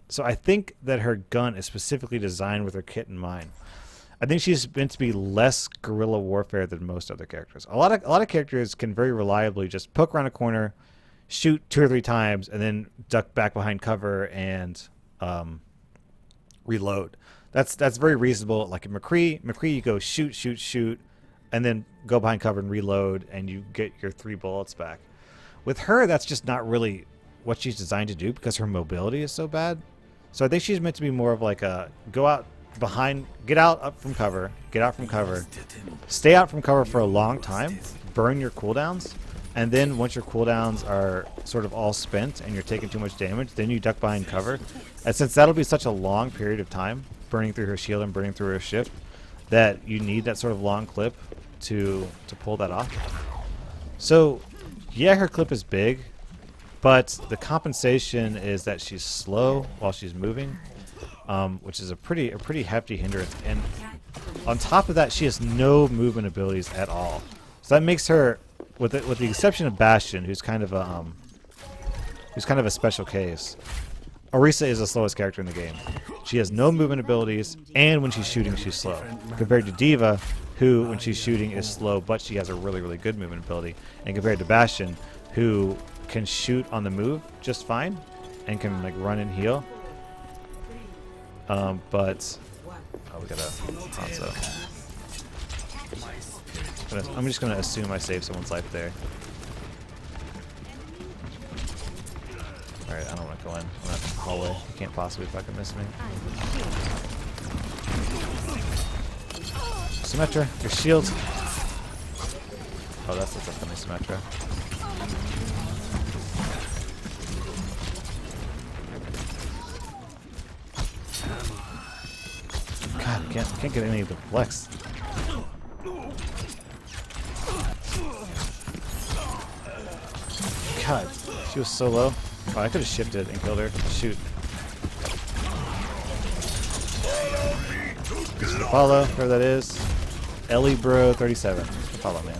S1: So I think that her gun is specifically designed with her kit in mind. I think she's meant to be less guerrilla warfare than most other characters. A lot of characters can very reliably just poke around a corner, shoot 2 or 3 times, and then duck back behind cover and reload. That's very reasonable. Like in McCree, you go shoot, and then go behind cover and reload, and you get your 3 bullets back. With her, that's just not really what she's designed to do because her mobility is so bad. So I think she's meant to be more of like a go out behind, get out from cover, stay out from cover for a long time, burn your cooldowns, and then once your cooldowns are sort of all spent and you're taking too much damage, then you duck behind cover. And since that'll be such a long period of time, burning through her shield and burning through her shift, that you need that sort of long clip to pull that off. So yeah, her clip is big, but the compensation is that she's slow while she's moving, which is a pretty hefty hindrance. And on top of that, she has no movement abilities at all. So that makes her, with the exception of Bastion, who's kind of a special case. Orisa is the slowest character in the game. She has no movement abilities, and when she's shooting, she's slow. Compared to D.Va, who, when she's shooting, is slow, but she has a really, really good movement ability. And compared to Bastion, who can shoot on the move just fine, and can like run and heal. But we got a Hanzo. I'm just gonna assume I saved someone's life there. Alright, I don't want to go in. I'm in the hallway. You can't possibly fucking miss me. Symmetra, your shield. Oh, that's definitely Symmetra. God, I can't get any of the flex. God, she was so low. Oh, I could have shifted and killed her. Shoot. This is the follow, whoever that is. Ellie Bro 37. Follow, man.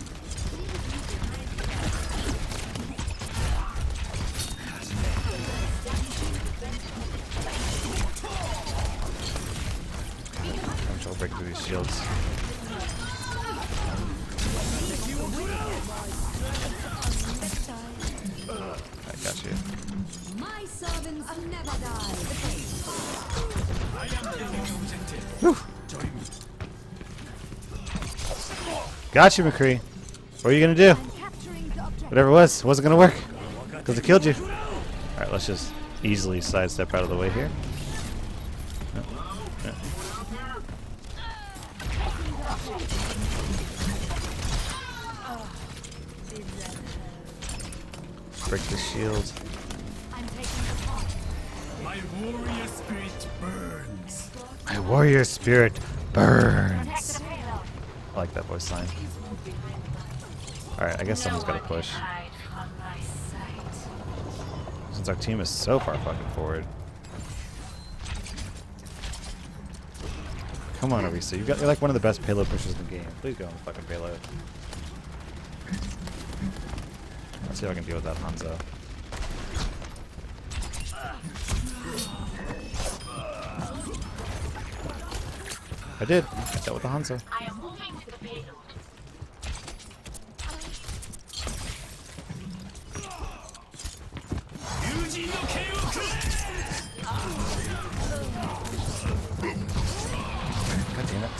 S1: I'm trying to break through these shields. I got you.
S8: My servants never die.
S1: Whew. Got you, McCree. What are you gonna do? Whatever it wasn't gonna work because it killed you. All right, let's just easily sidestep out of the way here. Break the shield.
S5: My warrior spirit burns.
S1: My warrior spirit burns. I like that voice line. Alright, I guess someone's gotta push. Since our team is so far fucking forward. Come on, Orisa. You're like one of the best payload pushers in the game. Please go on the fucking payload. Let's see if I can deal with that Hanzo. I did. I dealt with the Hanzo.
S8: I am moving to the payload.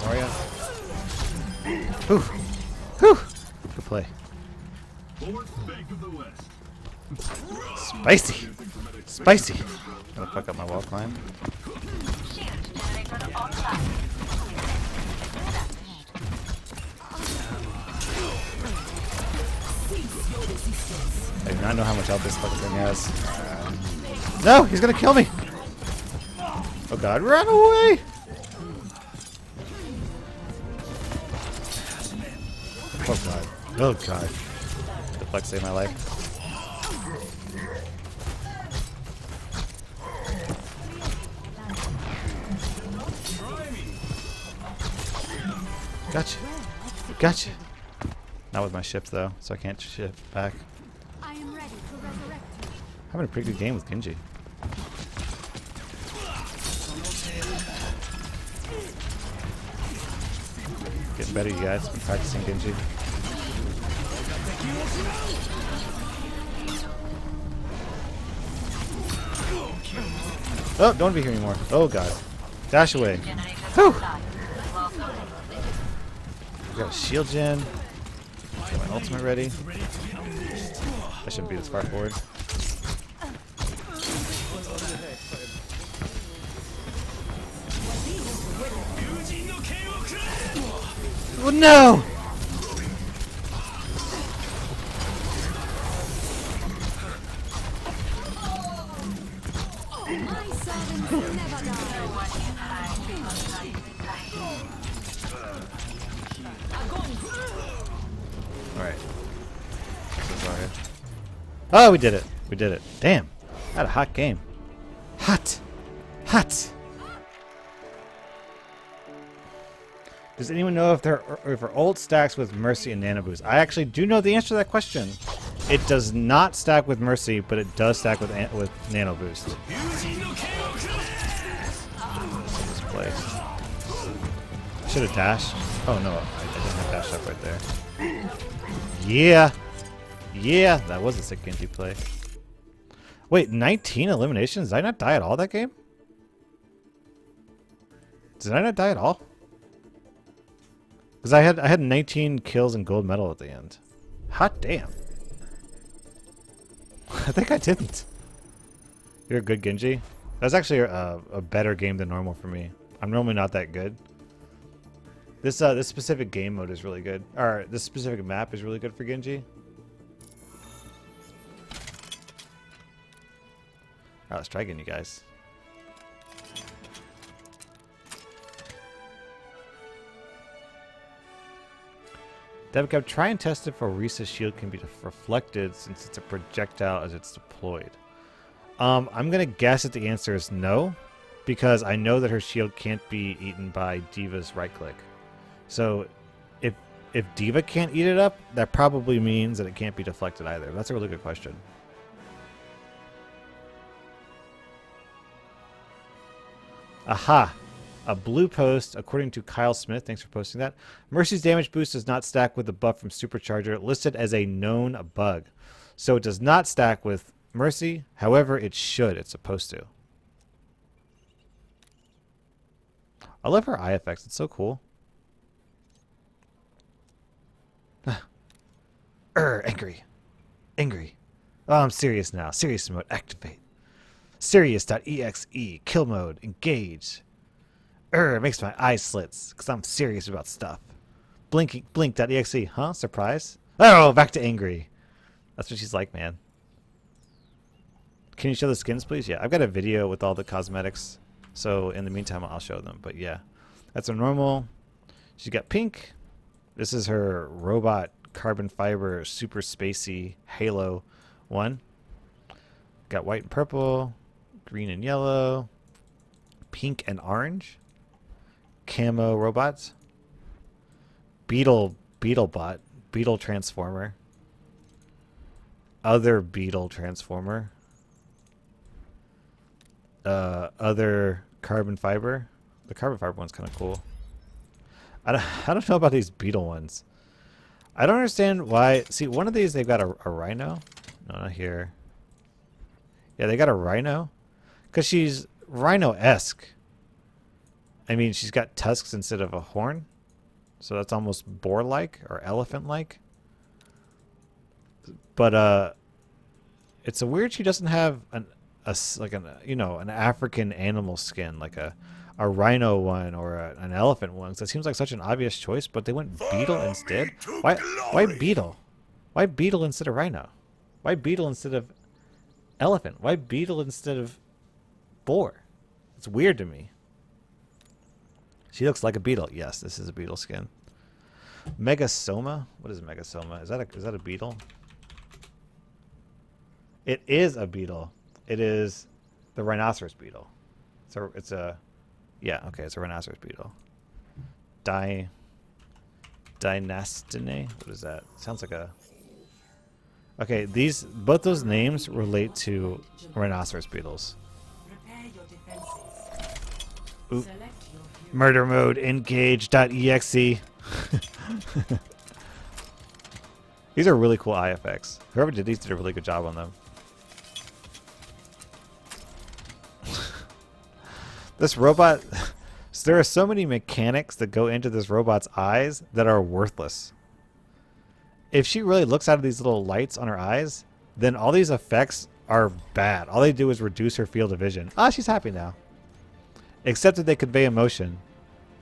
S1: Moria. Whew. Whew. Good play. Spicy. Spicy. I'm gonna fuck up my wall climb. I do not know how much health this fucking thing has. No, he's gonna kill me. Oh god, run away! Oh god. Oh god. The flex saved my life. Gotcha. Gotcha. Not with my shift though, so I can't shift back.
S8: I am ready to resurrect you.
S1: Having a pretty good game with Genji. Getting better, you guys. Been practicing Genji. Oh, don't be here anymore. Oh god. Dash away. Whew. We got a shield gen. Got my ultimate ready. I shouldn't be this far forward. Oh no!
S8: My servants never die.
S1: Alright. Oh, we did it. We did it. Damn. Had a hot game. Hot. Hot. Does anyone know if there are ult stacks with Mercy and Nano Boost? I actually do know the answer to that question. It does not stack with Mercy, but it does stack with Nano Boost. Place. Should have dashed. Oh no, I didn't have dash up right there. Yeah. Yeah, that was a sick Genji play. Wait, 19 eliminations? Did I not die at all that game? Did I not die at all? Because I had 19 kills and gold medal at the end. Hot damn. I think I didn't. You're a good Genji. That's actually a better game than normal for me. I'm normally not that good. This specific game mode is really good. Or this specific map is really good for Genji. Alright, let's try again, you guys. Dabacabb, try and test if Orisa's shield can be reflected since it's a projectile as it's deployed. I'm gonna guess that the answer is no, because I know that her shield can't be eaten by D.Va's right click. So if D.Va can't eat it up, that probably means that it can't be deflected either. That's a really good question. Aha! A blue post, according to Kyle Smith. Thanks for posting that. Mercy's damage boost does not stack with the buff from Supercharger, listed as a known bug. So it does not stack with Mercy. However, it should. It's supposed to. I love her eye effects. It's so cool. Angry. Angry. Oh, I'm serious now. Serious mode. Activate. Serious.exe. Kill mode. Engage. It makes my eyes slits because I'm serious about stuff. Blink.exe. Huh? Surprise? Oh, back to angry. That's what she's like, man. Can you show the skins, please? Yeah, I've got a video with all the cosmetics. So in the meantime, I'll show them. But yeah, that's a normal. She's got pink. This is her robot carbon fiber super spacey halo one. Got white and purple, green and yellow, pink and orange. Camo robots. Beetle bot. Beetle transformer. Other beetle transformer. Other carbon fiber. The carbon fiber one's kind of cool. I don't know about these beetle ones. I don't understand why. See, one of these they've got a rhino. No, not here. Yeah, they got a rhino. Because she's rhino-esque. I mean, she's got tusks instead of a horn. So that's almost boar-like or elephant-like. But it's a weird she doesn't have an African animal skin, like a rhino one or an elephant one. So it seems like such an obvious choice, but they went beetle instead. Why beetle? Why beetle instead of rhino? Why beetle instead of elephant? Why beetle instead of boar? It's weird to me. She looks like a beetle. Yes, this is a beetle skin. Megasoma? What is Megasoma? Is that a beetle? It is a beetle. It is the rhinoceros beetle. It's a rhinoceros beetle. Dynastine? What is that? Sounds like a... Okay, both those names relate to rhinoceros beetles.
S2: Prepare your defenses.
S1: Oop.
S2: Select your hero.
S1: Murder mode engage.exe. These are really cool eye effects. Whoever did these did a really good job on them. This robot... So there are so many mechanics that go into this robot's eyes that are worthless. If she really looks out of these little lights on her eyes, then all these effects are bad. All they do is reduce her field of vision. Ah, she's happy now. Except that they convey emotion.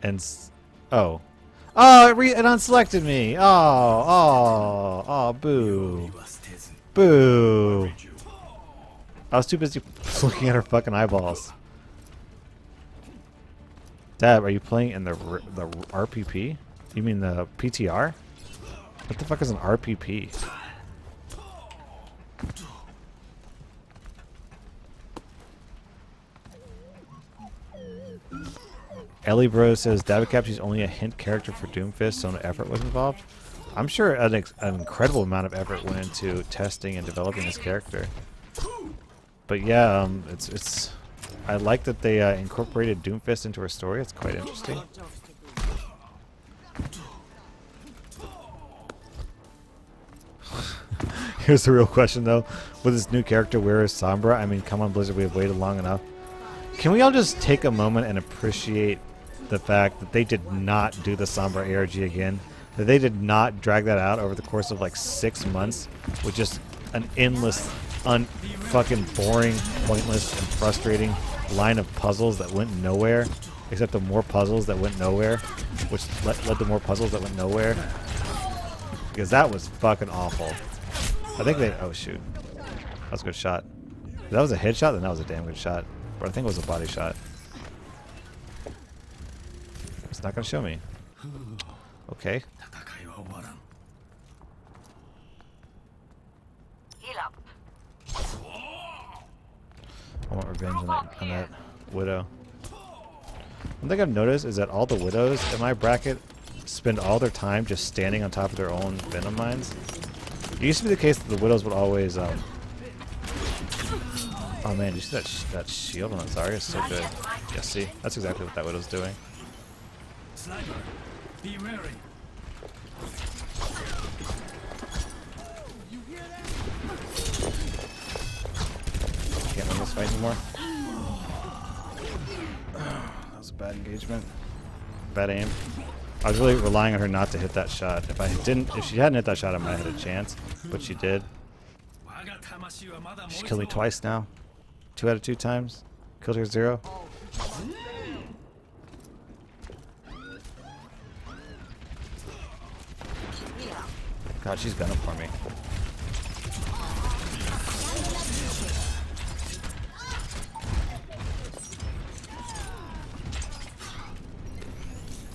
S1: And... Oh, it unselected me. Oh, boo. Boo. I was too busy looking at her fucking eyeballs. Dab, are you playing in the RPP? You mean the PTR? What the fuck is an RPP? Ellie Bro says Dabacabb, she's only a hint character for Doomfist, so no effort was involved. I'm sure an incredible amount of effort went into testing and developing this character. But yeah, it's I like that they incorporated Doomfist into her story. It's quite interesting. Here's the real question, though. With this new character, where is Sombra? I mean, come on, Blizzard, we have waited long enough. Can we all just take a moment and appreciate the fact that they did not do the Sombra ARG again? That they did not drag that out over the course of like 6 months with just an endless, fucking boring, pointless, and frustrating line of puzzles that went nowhere, except the more puzzles that went nowhere, which led to more puzzles that went nowhere. Because that was fucking awful. I think they... Oh, shoot. That was a good shot. If that was a headshot, then that was a damn good shot. But I think it was a body shot. It's not going to show me. Okay. I want revenge on that widow. One thing I've noticed is that all the widows in my bracket spend all their time just standing on top of their own venom mines. It used to be the case that the widows would always... Oh man, did you see that shield on that Zarya? It's so good. Yeah, see? That's exactly what that widow's doing.
S5: Sniper, be wary.
S1: Can't win this fight anymore. That was a bad engagement. Bad aim. I was really relying on her not to hit that shot. If she hadn't hit that shot, I might have had a chance. But she did. She killed me twice now. 2 out of 2 times. Killed her 0. God, she's gunning for me.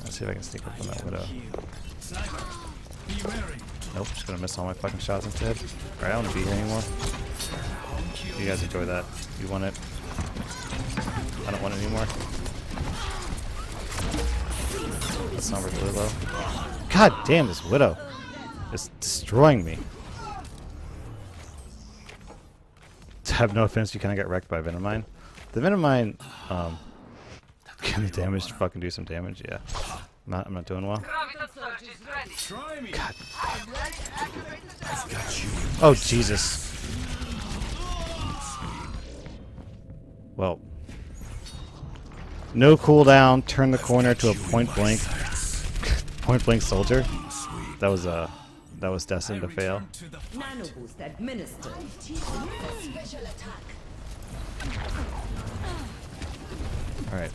S1: Let's see if I can sneak up on that widow. Nope, just gonna miss all my fucking shots instead. Alright, I don't want to be here anymore. You guys enjoy that. You want it. I don't want it anymore. That's not really low. God damn, this widow is destroying me. To have no offense, you kind of got wrecked by Venomine. The Venomine, can the damage fucking do some damage? Yeah. I'm not doing well. God. Oh, Jesus. Well, No cooldown, turn the corner to a point blank soldier. That was destined to fail.
S5: To the
S2: Nano boost administered. Special attack.
S1: Alright.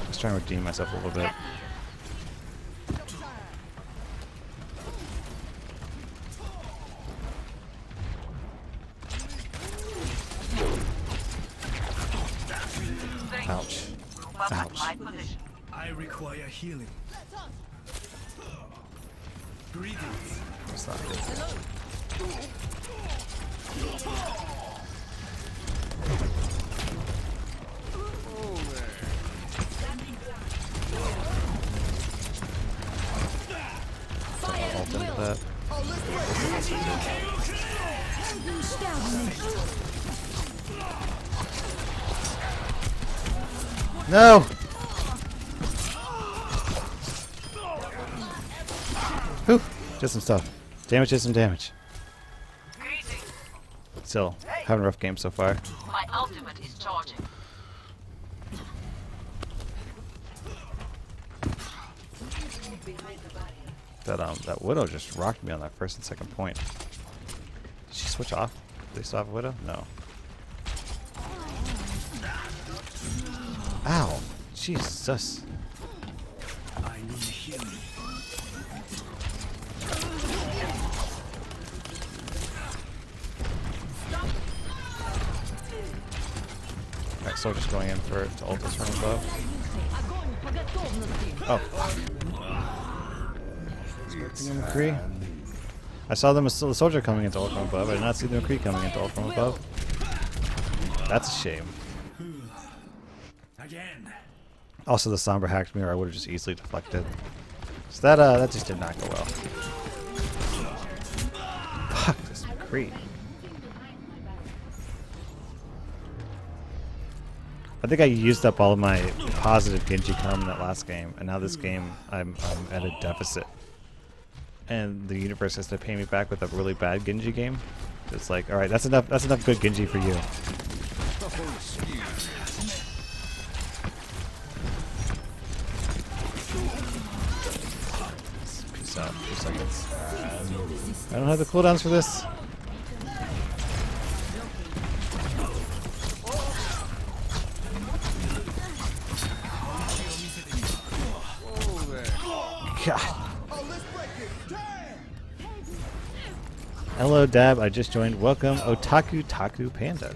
S1: Let's try and redeem myself a little bit. Ouch. Ouch.
S5: I require healing. Greetings.
S1: That's not good. Ult into that. No! Whew. Just some stuff. Damage is some damage. Still, having a rough game so far.
S9: My ultimate is charging.
S1: That Widow just rocked me on that first and second point. Did she switch off? Do they still have a Widow? No. Ow! Jesus.
S5: I need healing.
S1: Alright, Soldier's going in for to ult us from above. Oh. Expecting a McCree. I saw the Soldier coming into ult from above. I did not see the McCree coming into ult from above. That's a shame.
S5: Again.
S1: Also, the Sombra hacked me, or I would have just easily deflected. So that just did not go well. Fuck this McCree. I think I used up all of my positive Genji karma in that last game, and now this game I'm at a deficit. And the universe has to pay me back with a really bad Genji game. It's like, all right, that's enough good Genji for you. Peace out. 2 seconds. I don't have the cooldowns for this. God. Hello, Dab. I just joined. Welcome, Otaku Taku Panda.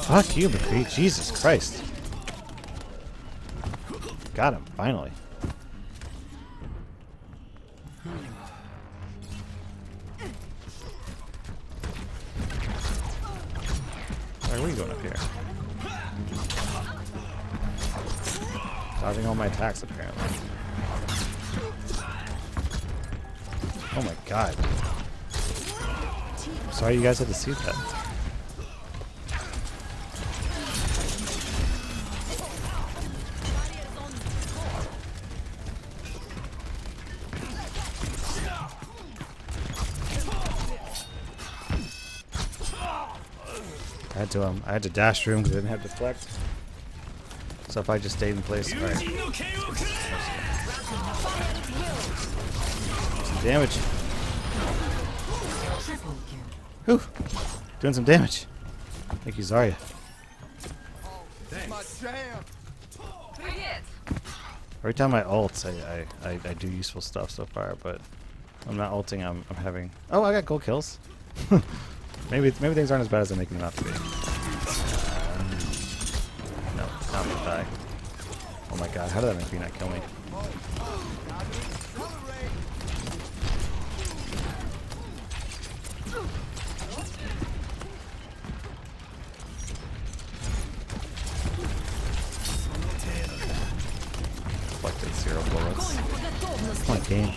S1: Fuck you, McCree. Jesus Christ. Got him, finally. Where are we going up here? Dodging all my attacks, apparently. Oh my god. Sorry you guys had to see that. I had to dash through him because I didn't have deflect. So if I just stayed in place, all right. Some damage. Whew. Doing some damage. Thank you, Zarya. Every time I ult, I do useful stuff so far, but I'm not ulting. I'm having. Oh, I got gold kills. Maybe things aren't as bad as I'm making them out to be. No, not gonna die. Oh my god, how did that make me not kill me? Deflected 0 bullets. Come on, game.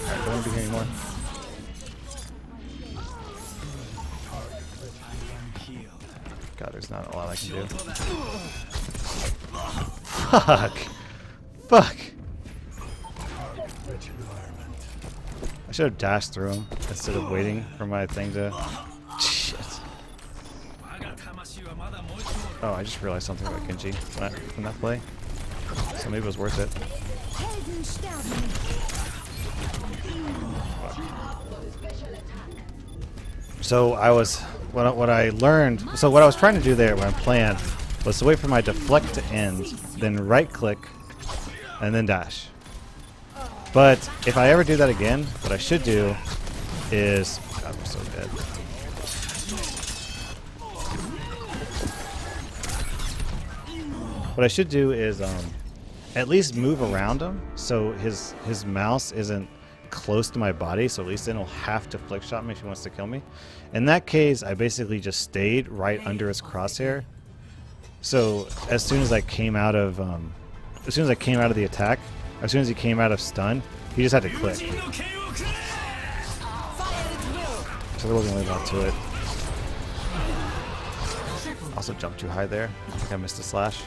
S1: Alright, don't want to be here anymore. God, there's not a lot I can do. Fuck. Fuck. I should have dashed through him instead of waiting for my thing to... Shit. Oh, I just realized something about Genji from that play. So maybe it was worth it. So I was... What I learned... So what I was trying to do there, when I planned, was to wait for my deflect to end, then right-click, and then dash. But if I ever do that again, what I should do is... God, I'm so dead. What I should do is at least move around him so his mouse isn't close to my body, so at least then he'll have to flick shot me if he wants to kill me. In that case, I basically just stayed right under his crosshair. So as soon as I came out of the attack, as soon as he came out of stun, he just had to click. So there wasn't really a lot to it. Also jumped too high there. I think I missed a slash.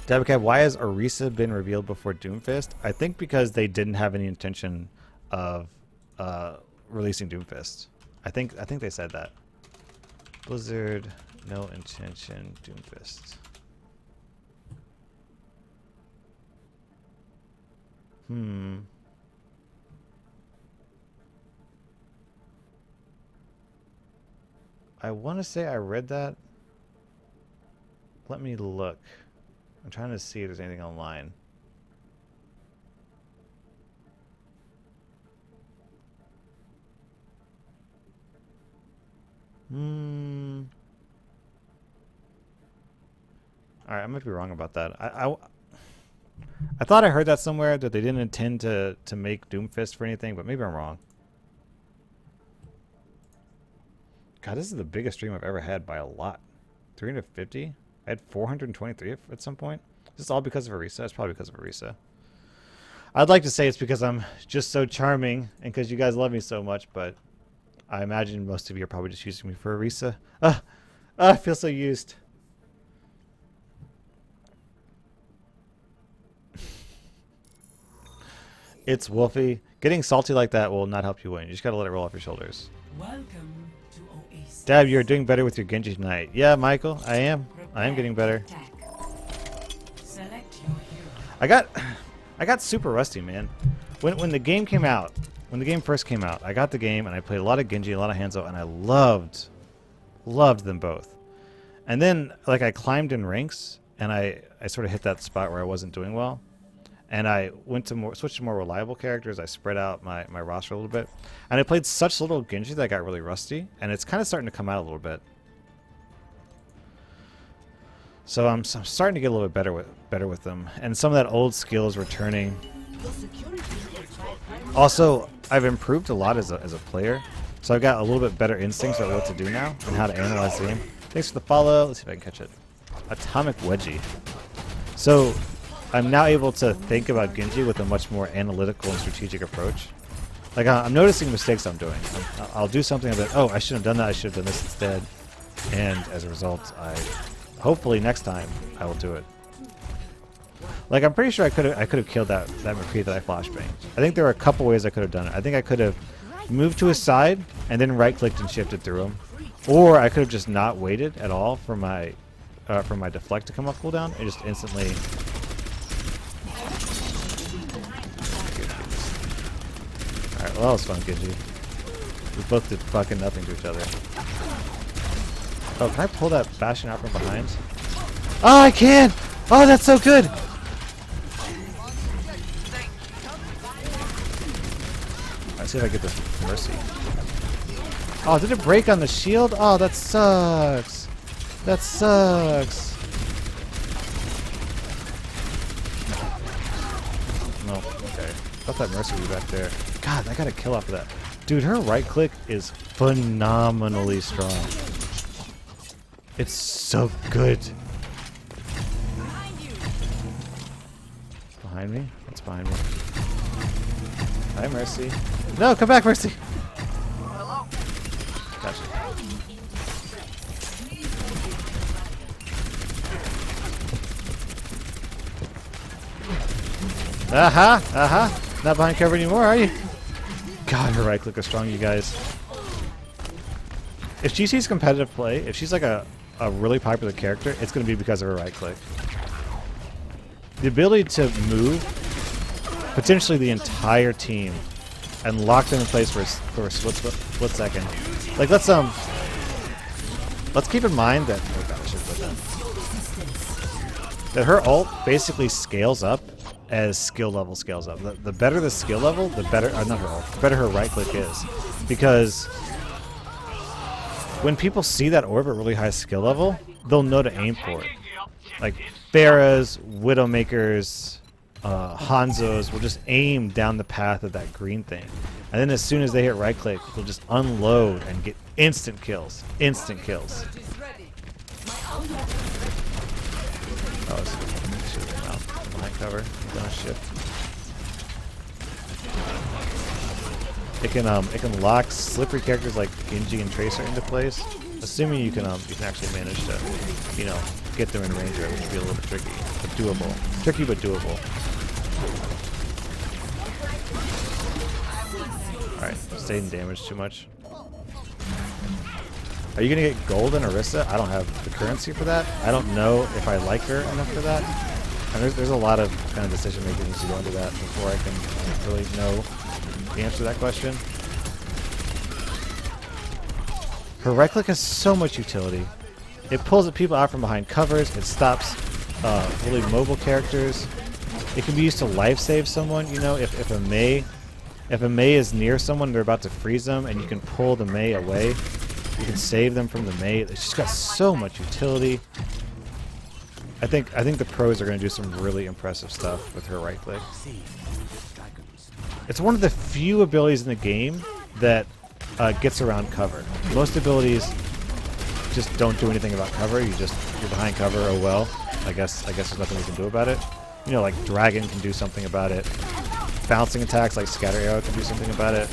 S1: Dabacabb, why has Orisa been revealed before Doomfist? I think because they didn't have any intention of releasing Doomfist. I think they said that. Blizzard, no intention, Doomfist. I want to say I read that. Let me look. I'm trying to see if there's anything online. Alright, I might be wrong about that. I thought I heard that somewhere, that they didn't intend to make Doomfist for anything, but maybe I'm wrong. God, this is the biggest stream I've ever had by a lot. 350? I had 423 at some point. Is this all because of Orisa? It's probably because of Orisa. I'd like to say it's because I'm just so charming and because you guys love me so much, but I imagine most of you are probably just using me for Orisa. I feel so used. It's Wolfie. Getting salty like that will not help you win. You just gotta let it roll off your shoulders.
S2: Welcome to Oasis.
S1: Dab, you're doing better with your Genji tonight. Yeah, Michael, I am. I am getting better.
S2: Select your hero.
S1: I got super rusty, man. When the game came out, when the game first came out, I got the game and I played a lot of Genji, a lot of Hanzo, and I loved them both. And then like I climbed in ranks and I sort of hit that spot where I wasn't doing well. And I switched to more reliable characters. I spread out my roster a little bit. And I played such little Genji that I got really rusty. And it's kind of starting to come out a little bit. So I'm starting to get a little bit better with them. And some of that old skill is returning. Also, I've improved a lot as a player. So I've got a little bit better instincts about what to do now and how to analyze the game. Thanks for the follow. Let's see if I can catch it. Atomic Wedgie. So I'm now able to think about Genji with a much more analytical and strategic approach. Like, I'm noticing mistakes I'm doing. I'll do something that, oh, I shouldn't have done that, I should have done this instead. And as a result, hopefully next time, I will do it. Like, I'm pretty sure I could have killed that McCree that I flashbanged. I think there were a couple ways I could have done it. I think I could have moved to his side and then right-clicked and shifted through him. Or I could have just not waited at all for my deflect to come off cooldown and just instantly... Alright, well that was fun, Genji. We both did fucking nothing to each other. Oh, can I pull that Bastion out from behind? Oh, I can! Oh, that's so good! Let's see if I get this Mercy. Oh, did it break on the shield? Oh, that sucks. That sucks. No, okay. Thought that Mercy would be back there. God, I got a kill off of that. Dude, her right click is phenomenally strong. It's so good. Behind me? What's behind me? Hi, Mercy. No, come back, Mercy! Gotcha. Aha! Aha! Not behind cover anymore, are you? God, her right click is strong, you guys. If she sees competitive play, if she's like a really popular character, it's going to be because of her right click. The ability to move potentially the entire team and lock them in place for a split second. Like let's keep in mind that that her ult basically scales up as skill level scales up. The better the skill level, the better not her ult, the better her right click is, because when people see that orb at really high skill level, they'll know to aim for it. Like Pharahs, Widowmakers, Hanzos will just aim down the path of that green thing. And then as soon as they hit right click, they'll just unload and get instant kills. Instant kills. Oh, should have been out behind cover. Gonna shift. It can lock slippery characters like Genji and Tracer into place, assuming you can actually manage to, you know, get them in range, which would be a little bit tricky, but doable. Tricky but doable. Alright, stayed in damage too much. Are you gonna get gold in Orisa? I don't have the currency for that. I don't know if I like her enough for that. And there's a lot of kind of decision making needs to go into that before I can really know the answer to that question. Her right click has so much utility. It pulls people out from behind covers. It stops really mobile characters. It can be used to life save someone. You know, if a Mei is near someone, they're about to freeze them, and you can pull the Mei away. You can save them from the Mei. It's just got so much utility. I think the pros are going to do some really impressive stuff with her right click. It's one of the few abilities in the game that gets around cover. Most abilities just don't do anything about cover. You're behind cover. Oh well. I guess there's nothing we can do about it. You know, like Dragon can do something about it. Bouncing attacks like Scatter Arrow can do something about it.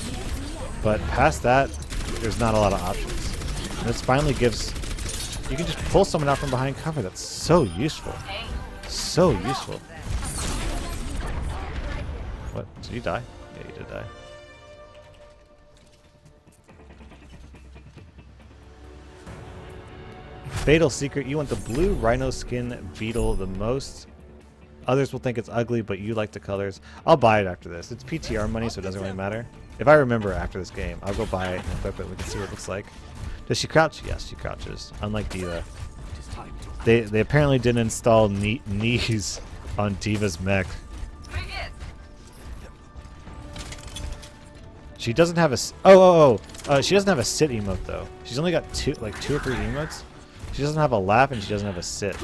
S1: But past that, there's not a lot of options. And this finally gives... You can just pull someone out from behind cover. That's so useful. So useful. What? Did you die? Yeah, you did die. Fatal Secret. You want the blue rhino skin beetle the most. Others will think it's ugly, but you like the colors. I'll buy it after this. It's PTR money, so it doesn't really matter. If I remember after this game, I'll go buy it and equip it. We can see what it looks like. Does she crouch? Yes, she crouches. Unlike D.Va. They apparently didn't install knees on D.Va's mech. She doesn't have a... she doesn't have a sit emote, though. She's only got two or three emotes. She doesn't have a lap, and she doesn't have a sit.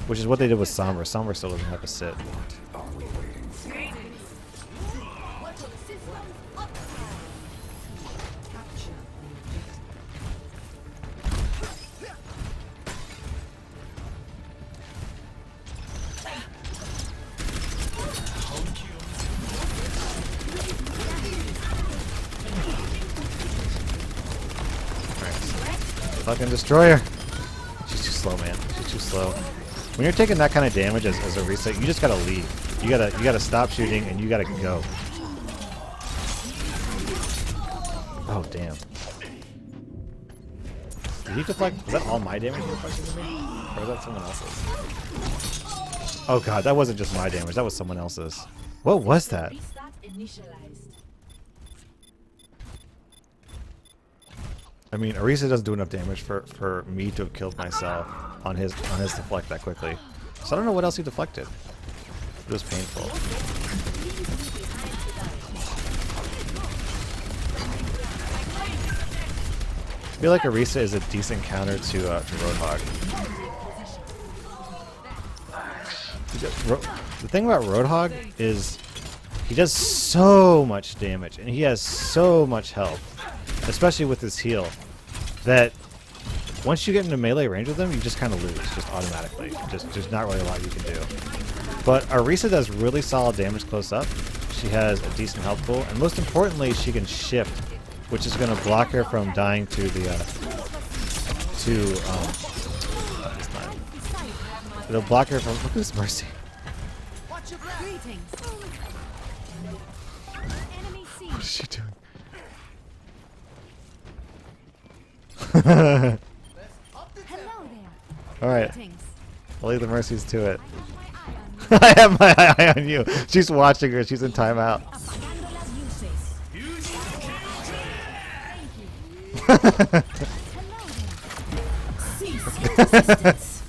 S1: Which is what they did with Sombra. Sombra still doesn't have a sit. Fucking destroy her. She's too slow, man. She's too slow. When you're taking that kind of damage as a reset, you just gotta leave. You gotta stop shooting and you gotta go. Oh damn. Did he deflect? Was that all my damage he deflected to me? Or was that someone else's? Oh god, that wasn't just my damage, that was someone else's. What was that? I mean, Orisa doesn't do enough damage for me to have killed myself on his deflect that quickly. So I don't know what else he deflected. It was painful. I feel like Orisa is a decent counter to Roadhog. The thing about Roadhog is he does so much damage and he has so much health, especially with his heal, that once you get into melee range with him, you just kind of lose, just automatically. There's not really a lot you can do. But Orisa does really solid damage close up. She has a decent health pool, and most importantly, she can shift, which is going to block her from dying to the it'll block her from... Look at this Mercy.
S8: Greetings. Enemy seen.
S1: What is she doing?
S8: Hello there.
S1: All right,
S8: Greetings.
S1: I'll leave the mercies to it.
S8: I have my eye on you.
S1: I have my eye on you. She's watching her. She's in timeout.
S8: Apagando las luces. Thank you. Hello there. Cease resistance.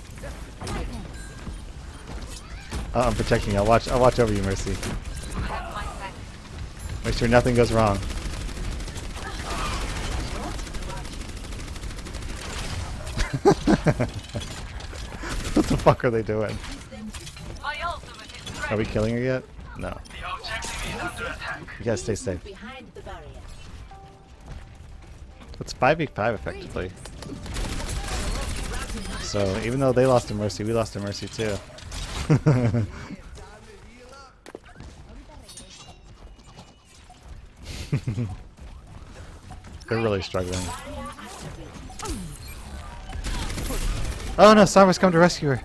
S1: I'm protecting you. I'll watch over you, Mercy.
S9: I have my set.
S1: Make sure nothing goes wrong. What the fuck are they doing?
S9: My ultimate is ready.
S1: Are we killing her yet? No.
S7: The objective is under attack.
S1: You gotta stay safe.
S2: Behind the barrier.
S1: It's 5v5 effectively. So even though they lost to Mercy, we lost to Mercy too. They're really struggling. Oh no, Sombre's come to rescue her.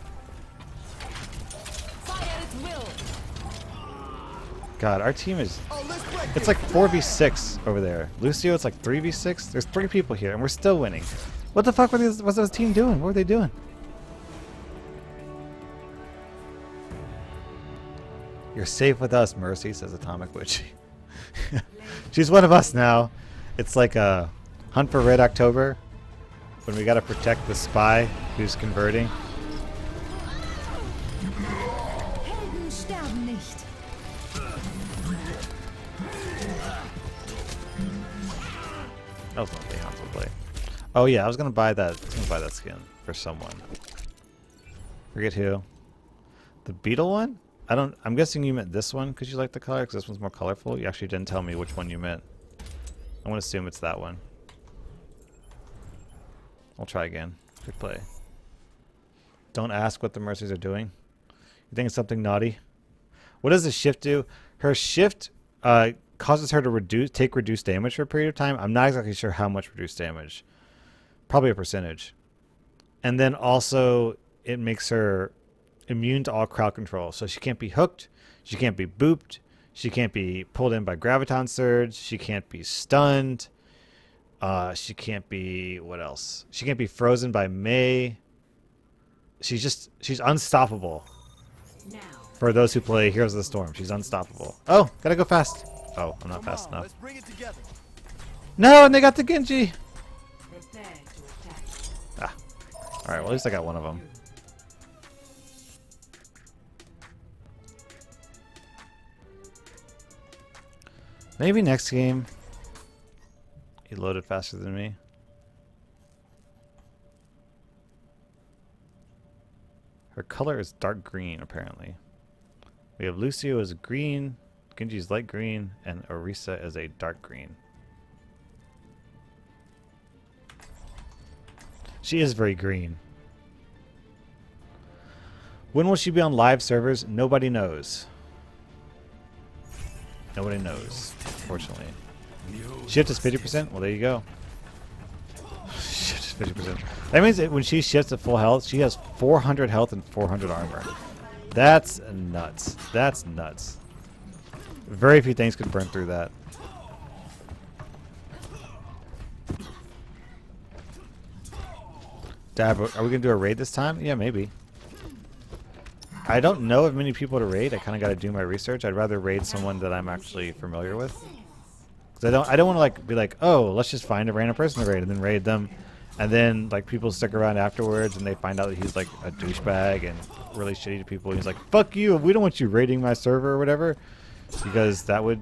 S1: God, our team is... It's like 4v6 over there. Lucio, it's like 3v6. There's 3 people here, and we're still winning. What the fuck was this team doing? What were they doing? You're safe with us, Mercy, says Atomic Witch. She's one of us now. It's like a Hunt for Red October, when we gotta protect the spy who's converting.
S8: Helden sterben nicht.
S1: That was one thing Hans would play. Oh yeah, I was gonna buy that. I was gonna buy that skin for someone. Forget who. The beetle one? I don't. I'm guessing you meant this one because you like the color. Because this one's more colorful. You actually didn't tell me which one you meant. I'm gonna assume it's that one. I'll try again. Quick play. Don't ask what the mercies are doing. You think it's something naughty? What does the shift do? Her shift causes her to take reduced damage for a period of time. I'm not exactly sure how much reduced damage. Probably a percentage. And then also it makes her immune to all crowd control. So she can't be hooked. She can't be booped. She can't be pulled in by graviton surge. She can't be stunned. She can't be... What else? She can't be frozen by Mei. She's unstoppable.
S2: Now.
S1: For those who play Heroes of the Storm, she's unstoppable. Oh, gotta go fast. Oh, I'm not fast enough.
S5: Let's bring it together.
S1: No, and they got the Genji.
S2: Prepare to attack.
S1: Ah. Alright, well at least I got one of them. Maybe next game. He loaded faster than me. Her color is dark green, apparently. We have Lucio as green, Genji's light green, and Orisa as a dark green. She is very green. When will she be on live servers? Nobody knows. Nobody knows, unfortunately. Shift is 50%? Well, there you go. Shift is 50%. That means that when she shifts at full health, she has 400 health and 400 armor. That's nuts. That's nuts. Very few things could burn through that. Dab, are we going to do a raid this time? Yeah, maybe. I don't know of many people to raid. I kind of got to do my research. I'd rather raid someone that I'm actually familiar with. Cause I don't want to like be like, oh, let's just find a random person to raid and then raid them, and then like people stick around afterwards and they find out that he's like a douchebag and really shitty to people. He's like, fuck you, we don't want you raiding my server or whatever, because that would,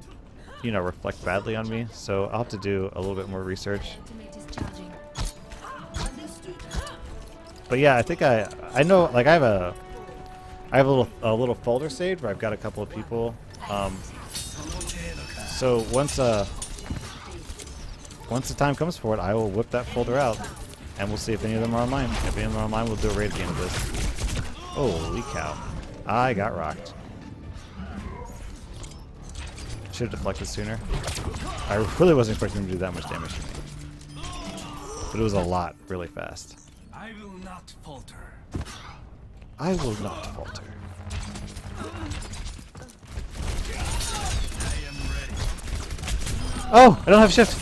S1: you know, reflect badly on me. So I'll have to do a little bit more research.
S8: Ultimate is charging.
S1: But yeah, I think I know, like I have a little folder saved where I've got a couple of people. So once the time comes for it, I will whip that folder out, and we'll see if any of them are online. If any of them are online, we'll do a raid at the end of this. Holy cow! I got rocked. Should have deflected sooner. I really wasn't expecting him to do that much damage to me, but it was a lot, really fast.
S5: I will not falter.
S1: I will not falter. Oh, I don't have shift.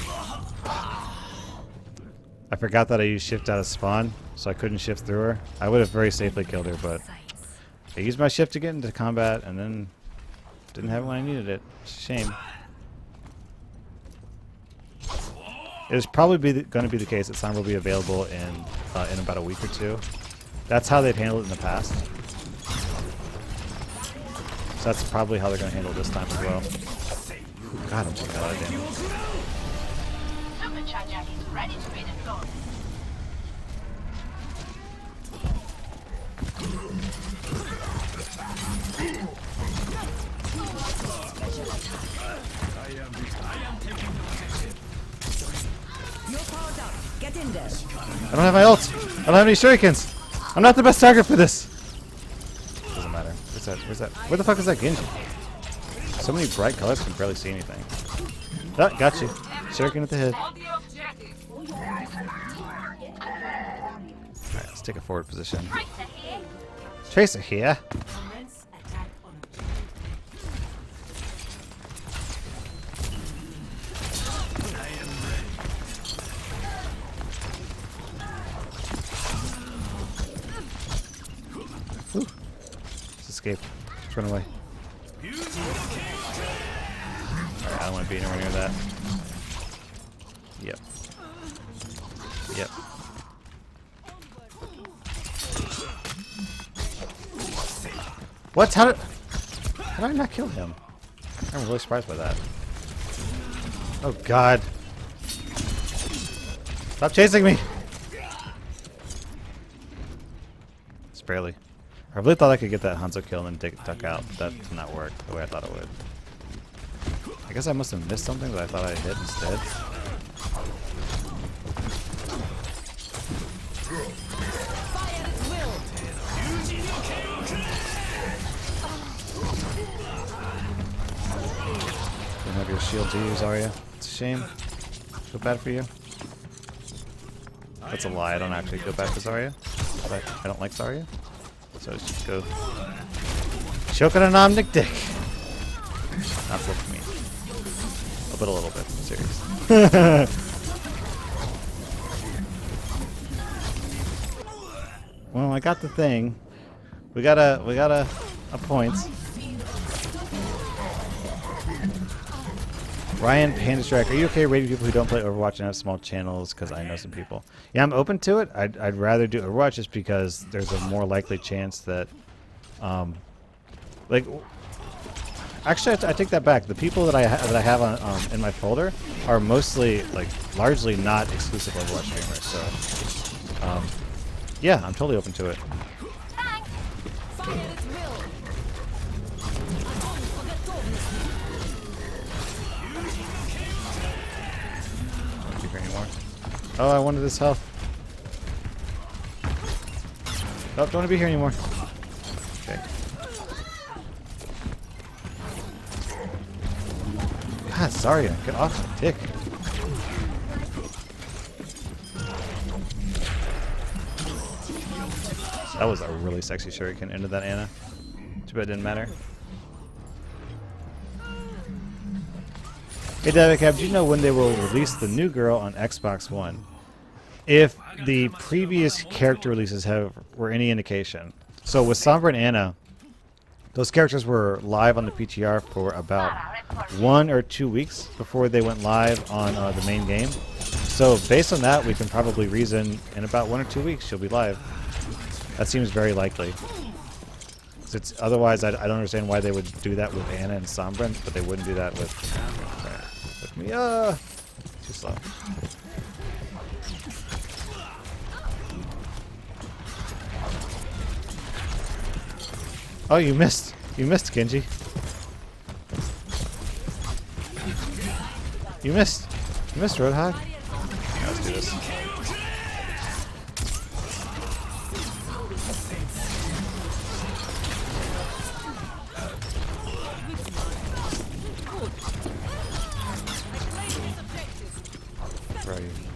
S1: I forgot that I used shift out of spawn, so I couldn't shift through her. I would have very safely killed her, but I used my shift to get into combat and then didn't have it when I needed it. It's a shame. It is probably going to be the case that Sombra will be available in about a week or two. That's how they've handled it in the past. So that's probably how they're going to handle it this time as well. Ooh, God, I'm taking a lot of damage.
S9: Supercharger is ready to be deployed.
S1: I don't have my ult. I don't have any shurikens. I'm not the best target for this. Doesn't matter. Where's that? Where's that? Where the fuck is that Genji? So many bright colors, I can barely see anything. Oh, got you. Shuriken at the head.
S9: On the objective.
S1: Alright, let's take a forward position.
S9: Tracer here.
S1: Tracer here.
S2: Commence attack on
S1: Let's escape. Let's run away. Alright, I don't want to be anywhere near that. Yep. Yep. What? How did I not kill him? I'm really surprised by that. Oh God. Stop chasing me! Just barely. I really thought I could get that Hanzo kill and then duck out. That did not work the way I thought it would. I guess I must have missed something that I thought I hit instead. Don't have your shield to use, are you? It's a shame. Feel bad for you. That's a lie. I don't actually feel bad for Zarya. But I don't like Zarya. So let's just go. Shokuranam Dick. Not so for me. A little bit. Serious. Well, I got the thing. We got a point. Ryan Panda Strike, are you okay rating people who don't play Overwatch and have small channels? Because I know some people. Yeah, I'm open to it. I'd rather do Overwatch just because there's a more likely chance that, like, actually I take that back. The people that I have on in my folder are mostly, like, largely not exclusive Overwatch streamers. So, yeah, I'm totally open to it. Anymore. Oh, I wanted this health. Oh, don't want to be here anymore. Okay. God, sorry. Get off my dick. That was a really sexy shuriken into that Ana. Too bad it didn't matter. Hey Dabacabb, do you know when they will release the new girl on Xbox One? If the previous character releases were any indication. So with Sombra and Ana, those characters were live on the PTR for about 1 or 2 weeks before they went live on the main game. So based on that, we can probably reason in about 1 or 2 weeks she'll be live. That seems very likely. Otherwise, I don't understand why they would do that with Ana and Sombra, but they wouldn't do that with me. Too slow. Oh, you missed. You missed, Genji. You missed. You missed, Roadhog. Yeah, let's do this.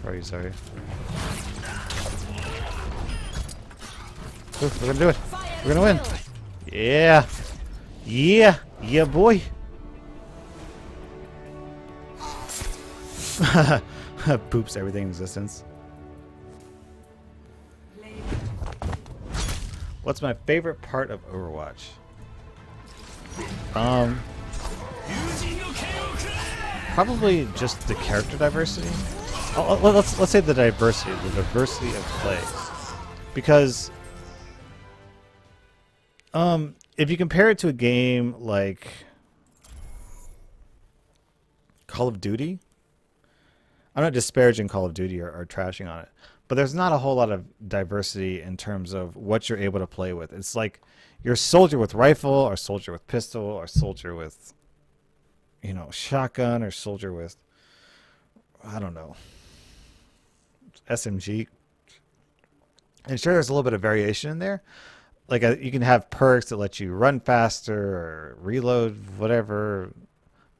S1: Where are you, sorry? Ooh, we're gonna do it. We're gonna win. Yeah. Yeah. Yeah, boy. Poops everything in existence. What's my favorite part of Overwatch? Probably just the character diversity. Let's say the diversity of play, because if you compare it to a game like Call of Duty, I'm not disparaging Call of Duty or trashing on it, but there's not a whole lot of diversity in terms of what you're able to play with. It's like you're a soldier with rifle, or soldier with pistol, or soldier with, you know, shotgun, or soldier with, I don't know, SMG. And sure, there's a little bit of variation in there. Like you can have perks that let you run faster or reload, whatever.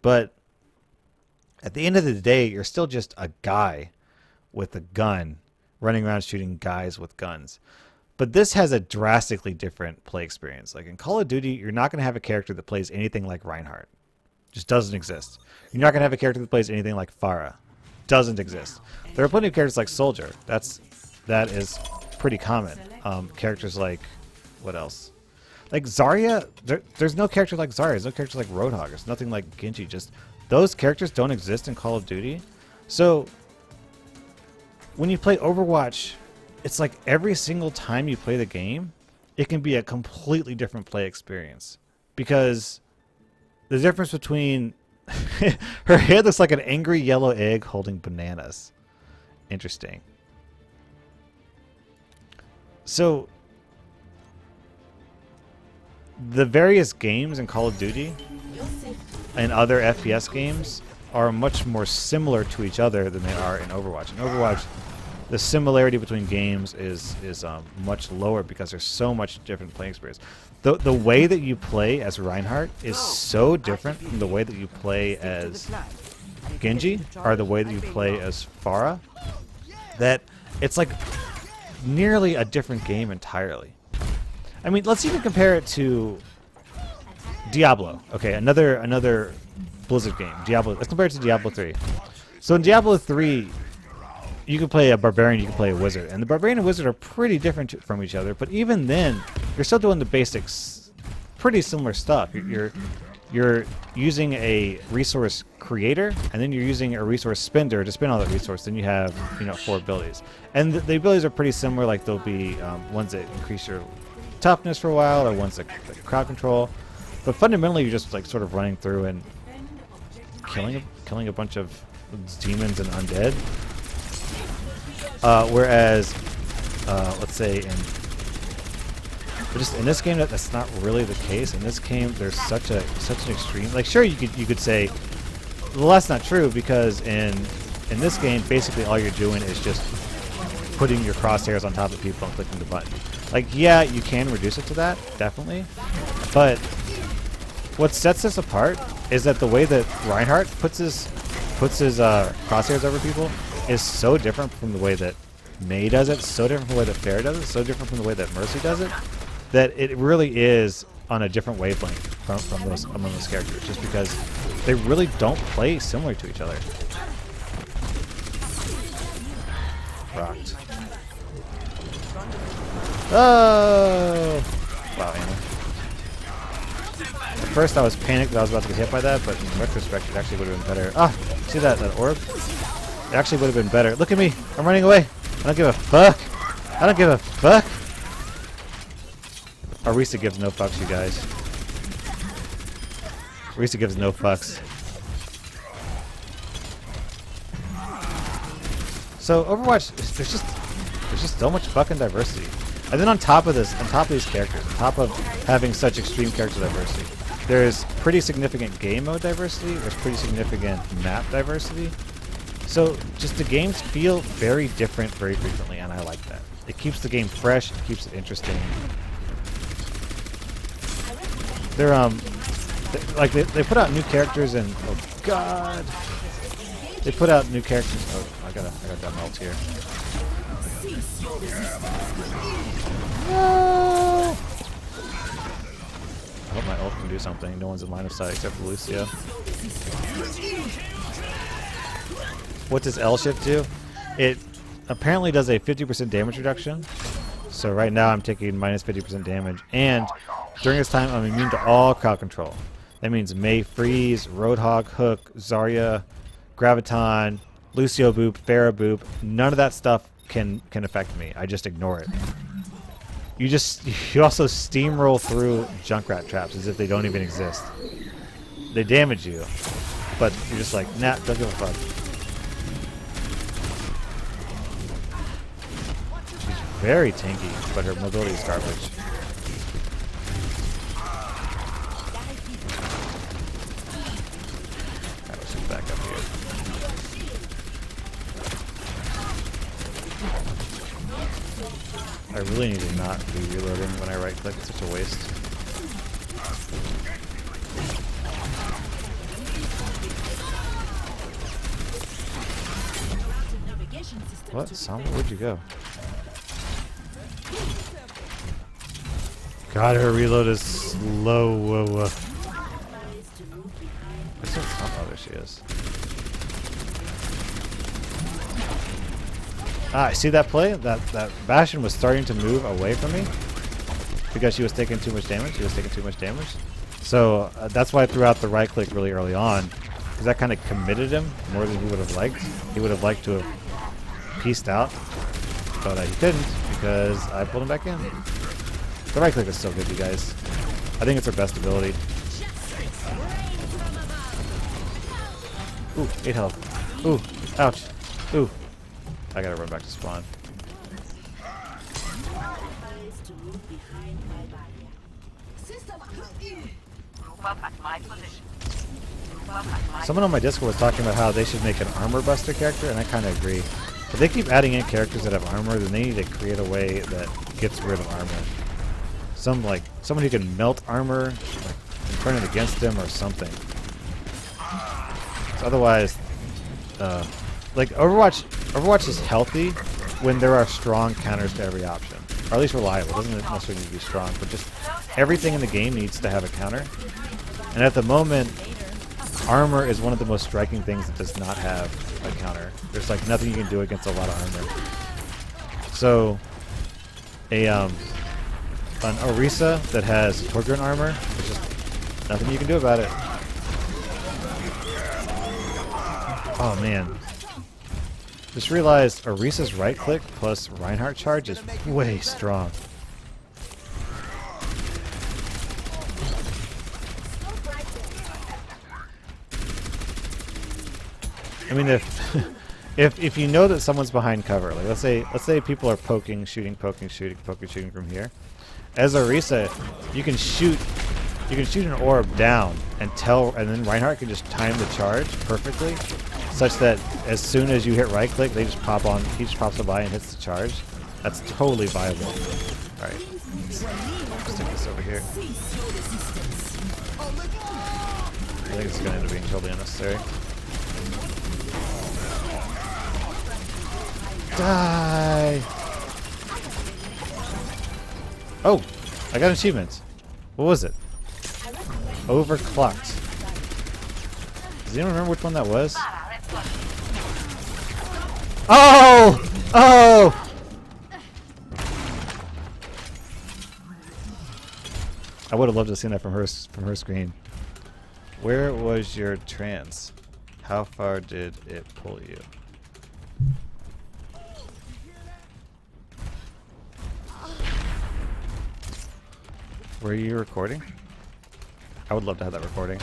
S1: But at the end of the day, you're still just a guy with a gun running around shooting guys with guns. But this has a drastically different play experience. Like in Call of Duty, you're not going to have a character that plays anything like Reinhardt. Just doesn't exist. You're not going to have a character that plays anything like Pharah. Doesn't exist. There are plenty of characters like Soldier. That is pretty common. Characters like, what else? Like Zarya, there's no character like Zarya. There's no character like Roadhog. There's nothing like Genji. Just those characters don't exist in Call of Duty. So when you play Overwatch, it's like every single time you play the game, it can be a completely different play experience. Because the difference between her head looks like an angry yellow egg holding bananas. Interesting. So the various games in Call of Duty and other FPS games are much more similar to each other than they are in Overwatch. In Overwatch, the similarity between games is much lower because there's so much different playing experience. The way that you play as Reinhardt is so different from the way that you play as Genji or the way that you play as Pharah that it's like nearly a different game entirely. I mean, let's even compare it to Diablo. Okay, another Blizzard game, Diablo. Let's compare it to Diablo 3. So in Diablo 3, you can play a barbarian, you can play a wizard, and the barbarian and wizard are pretty different from each other. But even then, you're still doing the basics, pretty similar stuff. You're using a resource creator, and then you're using a resource spender to spend all that resource. Then you have 4 abilities, and the abilities are pretty similar. Like there'll be ones that increase your toughness for a while, or ones that like crowd control. But fundamentally, you're just like sort of running through and killing a bunch of demons and undead. Whereas, let's say in this game that's not really the case. In this game, there's such an extreme. Like, sure, you could say, well, that's not true because in this game, basically all you're doing is just putting your crosshairs on top of people and clicking the button. Like, yeah, you can reduce it to that, definitely. But what sets this apart is that the way that Reinhardt puts his crosshairs over people is so different from the way that Mei does it, so different from the way that Pharah does it, so different from the way that Mercy does it, that it really is on a different wavelength among those characters, just because they really don't play similar to each other. Rocked. Oh! Wow, Anna. At first I was panicked that I was about to get hit by that, but in retrospect it actually would have been better. Ah! See that orb? It actually would have been better. Look at me! I'm running away! I don't give a fuck! I don't give a fuck! Orisa gives no fucks, you guys. Orisa gives no fucks. So Overwatch, there's just so much fucking diversity. And then on top of this, on top of these characters, on top of having such extreme character diversity, there's pretty significant game mode diversity, there's pretty significant map diversity. So just the games feel very different very frequently, and I like that. It keeps the game fresh, it keeps it interesting. They're they put out new characters and oh god. They put out new characters. Oh, I got that melt here. No! I hope my ult can do something. No one's in line of sight except for Lucio. what does L shift do? It apparently does a 50% damage reduction. So right now I'm taking minus 50% damage, and during this time I'm immune to all crowd control. That means Mei Freeze, Roadhog, Hook, Zarya, Graviton, Lucio Boop, Pharah Boop. None of that stuff can affect me. I just ignore it. You also steamroll through Junkrat traps as if they don't even exist. They damage you, but you're just like, nah, don't give a fuck. She's very tanky, but her mobility is garbage. Alright, let's just back up here. I really need to not be reloading when I right click, it's such a waste. What? Samba, where'd you go? God, her reload is slow. What's that Samba? Oh, there she is. Ah, I see that play? That Bastion was starting to move away from me because she was taking too much damage. So that's why I threw out the right click really early on, because that kind of committed him more than he would have liked. He would have liked to have pieced out, but he couldn't because I pulled him back in. The right click is so good, you guys. I think it's her best ability. Ooh, 8 health. Ooh, ouch. Ooh. I gotta run back to spawn. Someone on my Discord was talking about how they should make an armor buster character, and I kind of agree. If they keep adding in characters that have armor, then they need to create a way that gets rid of armor. Someone who can melt armor, like, and turn it against them or something. So otherwise, like Overwatch is healthy when there are strong counters to every option, or at least reliable. It doesn't necessarily need to be strong, but just everything in the game needs to have a counter. And at the moment, armor is one of the most striking things that does not have a counter. There's like nothing you can do against a lot of armor. So an Orisa that has Torgrin armor, there's just nothing you can do about it. Oh man. Just realized Orisa's right click plus Reinhardt charge is way strong. I mean, if you know that someone's behind cover, like let's say people are poking, shooting from here. As Orisa, you can shoot an orb down and then Reinhardt can just time the charge perfectly, such that as soon as you hit right click, they just pop on. He just pops by and hits the charge. That's totally viable. All right, let's take this over here. I think it's going to end up being totally unnecessary. Die! Oh, I got an achievement. What was it? Overclocked. Does anyone remember which one that was? Oh! Oh! I would have loved to have seen that from her screen. Where was your trance? How far did it pull you? Were you recording? I would love to have that recording.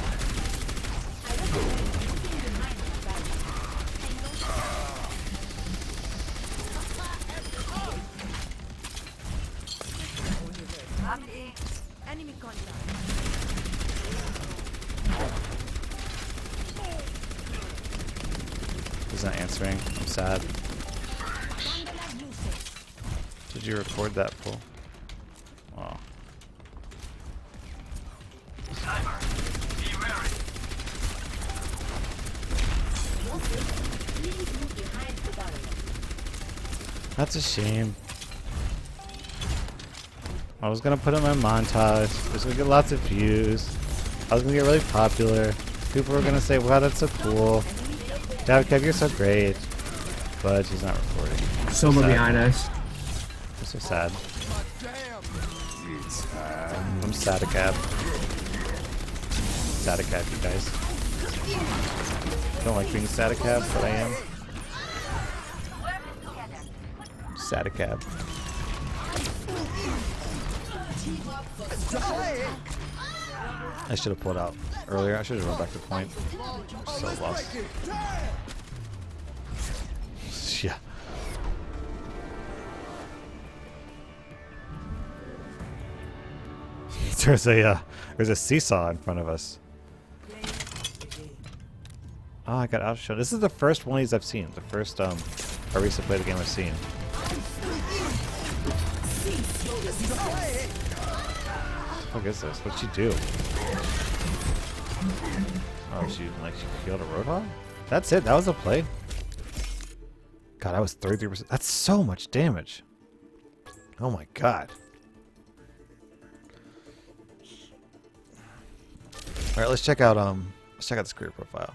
S1: He's not answering. I'm sad. Did you record that pull? Oh. That's a shame. I was gonna put in my montage. It was gonna get lots of views. I was gonna get really popular. People were gonna say, wow, that's so cool. Dabacabb, you're so great. But he's not recording.
S10: Someone
S1: Sad.
S10: behind us.
S1: I'm so sad. I'm Dabacabb. Dabacabb, you guys. Don't like being Dabacabb, but I am. Dabacabb. I should have pulled out earlier. I should have run back to point. So lost. Yeah. There's a seesaw in front of us. Oh, I got outshown. This is the first one of these I've seen. The first Arisa played the game I've seen. What is this? What'd she do? Oh, she killed a Roadhog? That's it. That was a play. God, that was 33%. That's so much damage. Oh my god. All right, let's check out this career profile.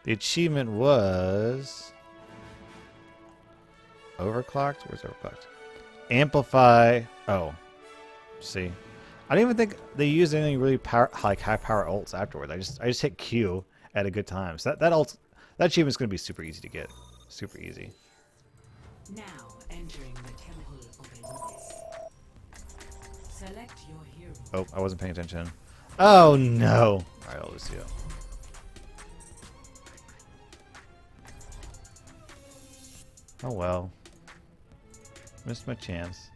S1: The achievement was overclocked. Where's overclocked? Amplify. Oh, see, I don't even think they used anything really high power ults afterwards. I just hit Q at a good time. So that achievement's gonna be super easy to get. Super easy.
S2: Now entering the temple of Anubis. Select your hero.
S1: Oh, I wasn't paying attention. Oh no! Alright, I'll Lucio. Oh well. Missed my chance.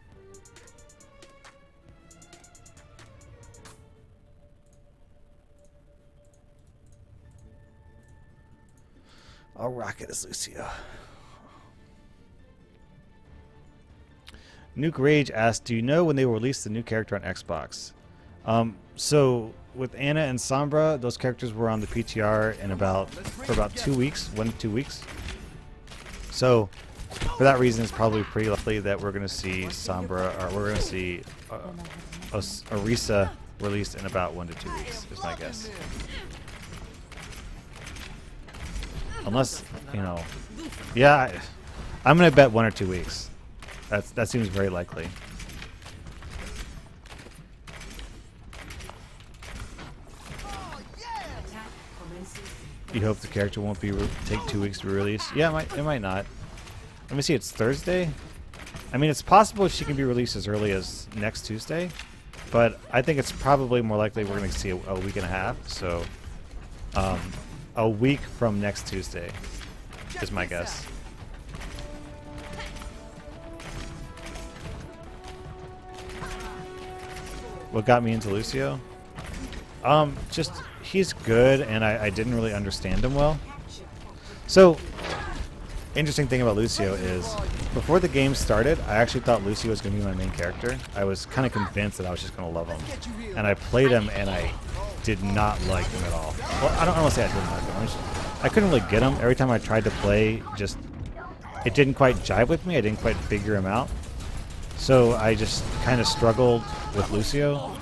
S1: I'll rock it as Lucio. Nuke Rage asked, do you know when they will release the new character on Xbox? So with Anna and Sombra, those characters were on the PTR for about 2 weeks, 1 to 2 weeks. So for that reason, it's probably pretty likely that we're going to see Sombra, or we're going to see Arisa released in about 1 to 2 weeks, is my guess. Unless, you know, yeah, I'm going to bet 1 or 2 weeks. That seems very likely. You hope the character won't take 2 weeks to release? Yeah, it might not. Let me see, it's Thursday? I mean, it's possible she can be released as early as next Tuesday, but I think it's probably more likely we're going to see a week and a half, so a week from next Tuesday is my guess. What got me into Lucio? Just he's good, and I didn't really understand him well. So, interesting thing about Lucio is, before the game started, I actually thought Lucio was going to be my main character. I was kind of convinced that I was just going to love him. And I played him, and I did not like him at all. Well, I don't want to say I didn't like him. I couldn't really get him. Every time I tried to play, it didn't quite jive with me. I didn't quite figure him out. So I just kind of struggled with Lucio.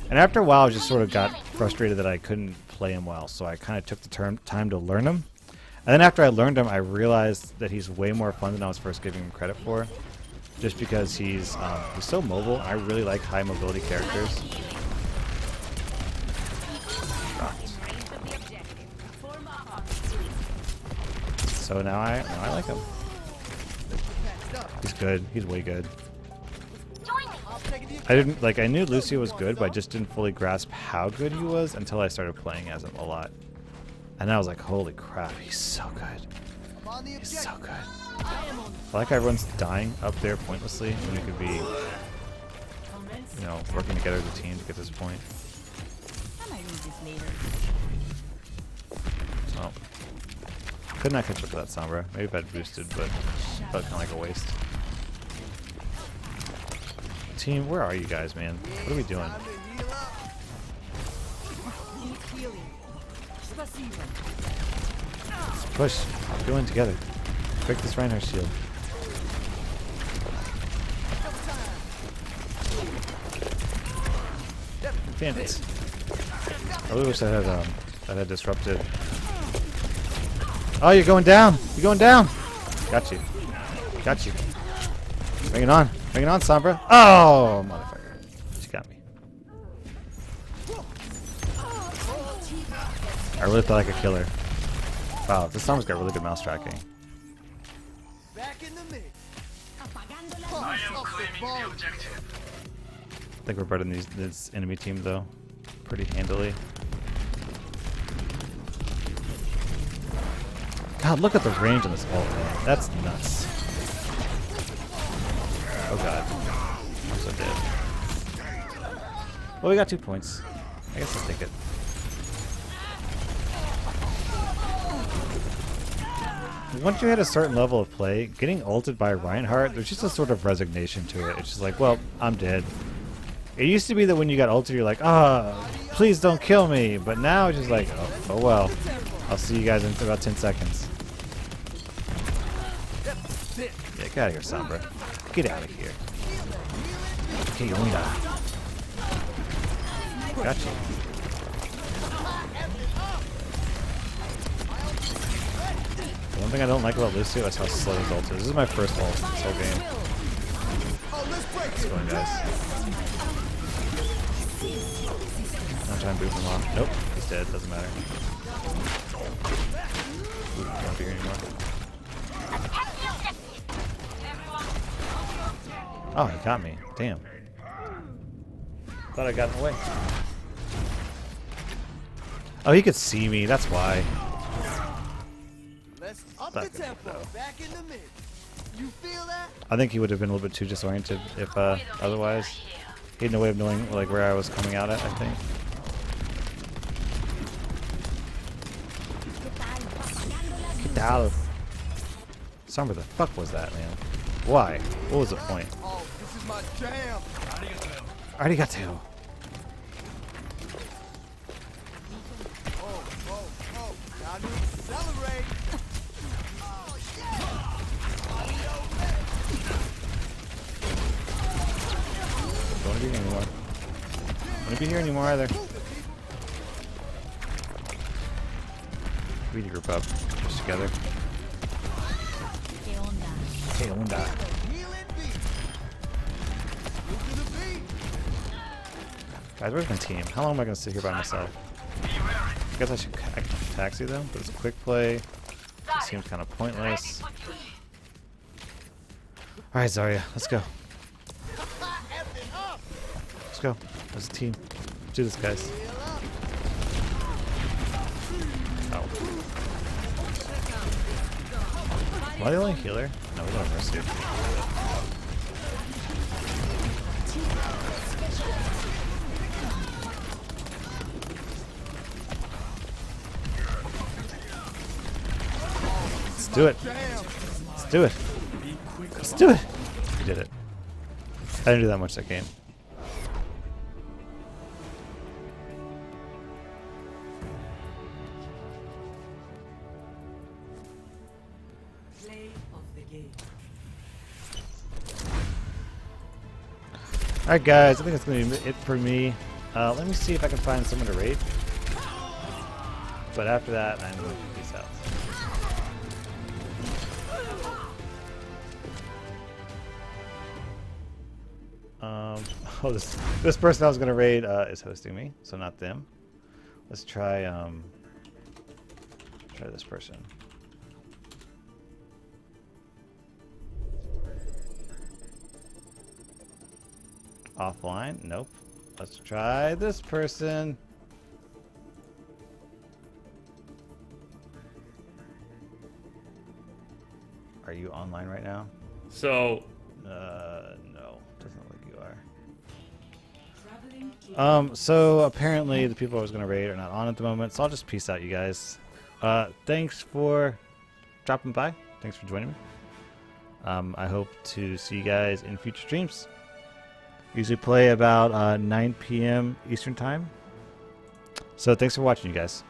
S1: And after a while, I just sort of got frustrated that I couldn't play him well. So I kind of took the time to learn him. And then after I learned him, I realized that he's way more fun than I was first giving him credit for. Just because he's so mobile. I really like high mobility characters. So now I like him. He's good. He's way good. I knew Lucio was good, but I just didn't fully grasp how good he was until I started playing as him a lot. And I was like, holy crap, he's so good. He's so good. I like how everyone's dying up there pointlessly when we could be, you know, working together as a team to get to this point. So, could not catch up to that Sombra. Maybe if I'd boosted, but felt kind of like a waste. Team, where are you guys, man? What are we doing? Let's push. Go in together. Break this Reinhardt shield. Damn it. I really wish that had disrupted. Oh, you're going down. You're going down. Got you. Got you. Bring it on. Bring it on, Sombra. Oh, motherfucker. She got me. I really thought I could kill her. Wow, this Sombra's got really good mouse tracking.
S5: Back in the mix.
S7: I am claiming the objective.
S1: I think we're better than this enemy team, though. Pretty handily. God, look at the range on this ult, man. That's nuts. Oh god. I'm so dead. Well, we got 2 points. I guess I'll take it. Once you hit a certain level of play, getting ulted by Reinhardt, there's just a sort of resignation to it. It's just like, well, I'm dead. It used to be that when you got ulted, you're like, please don't kill me. But now it's just like, oh well. I'll see you guys in about 10 seconds. Yeah, get out of here, Sombra. Get out of here. Okay, Onda. Gotcha. The one thing I don't like about Lucio is how slow his ult is. This is my first ult this whole game. Let's go in, guys. I'm trying to boot him off. Nope, he's dead. Doesn't matter. Ooh, can't be here anymore. Oh, he got me. Damn. Thought I got in the way. Oh, he could see me. That's why.
S5: Let's up the tempo. Back in the mix. You feel that?
S1: I think he would have been a little bit too disoriented if otherwise. He had no way of knowing like where I was coming out at, I think. Sombra, the fuck was that, man? Why? What was the point?
S5: Oh, this is my jam.
S1: Arigato.
S5: Oh, time to accelerate. Oh, yeah.
S1: Don't want to be here anymore. Don't want to be here anymore either. We need to group up. Just together. Que onda? Guys, where's my team? How long am I going to sit here by myself? I guess I should taxi them, but it's a quick play. It seems kind of pointless. Alright, Zarya, let's go. Let's go. As a team. Let's do this, guys. Oh. Am I the only healer? No, we don't have Mercy. Let's do it. Let's do it. Let's do it. We did it. I didn't do that much that game. Alright guys, I think that's going to be it for me. Let me see if I can find someone to raid. But after that, I'm going to peace out. Oh, this person I was going to raid is hosting me, so not them. Let's try this person. Offline? Nope. Let's try this person. Are you online right now?
S6: So,
S1: no. Doesn't look like you are. So apparently the people I was going to raid are not on at the moment, so I'll just peace out, you guys. Thanks for dropping by. Thanks for joining me. I hope to see you guys in future streams. Usually play about 9 p.m. Eastern time. So thanks for watching, you guys.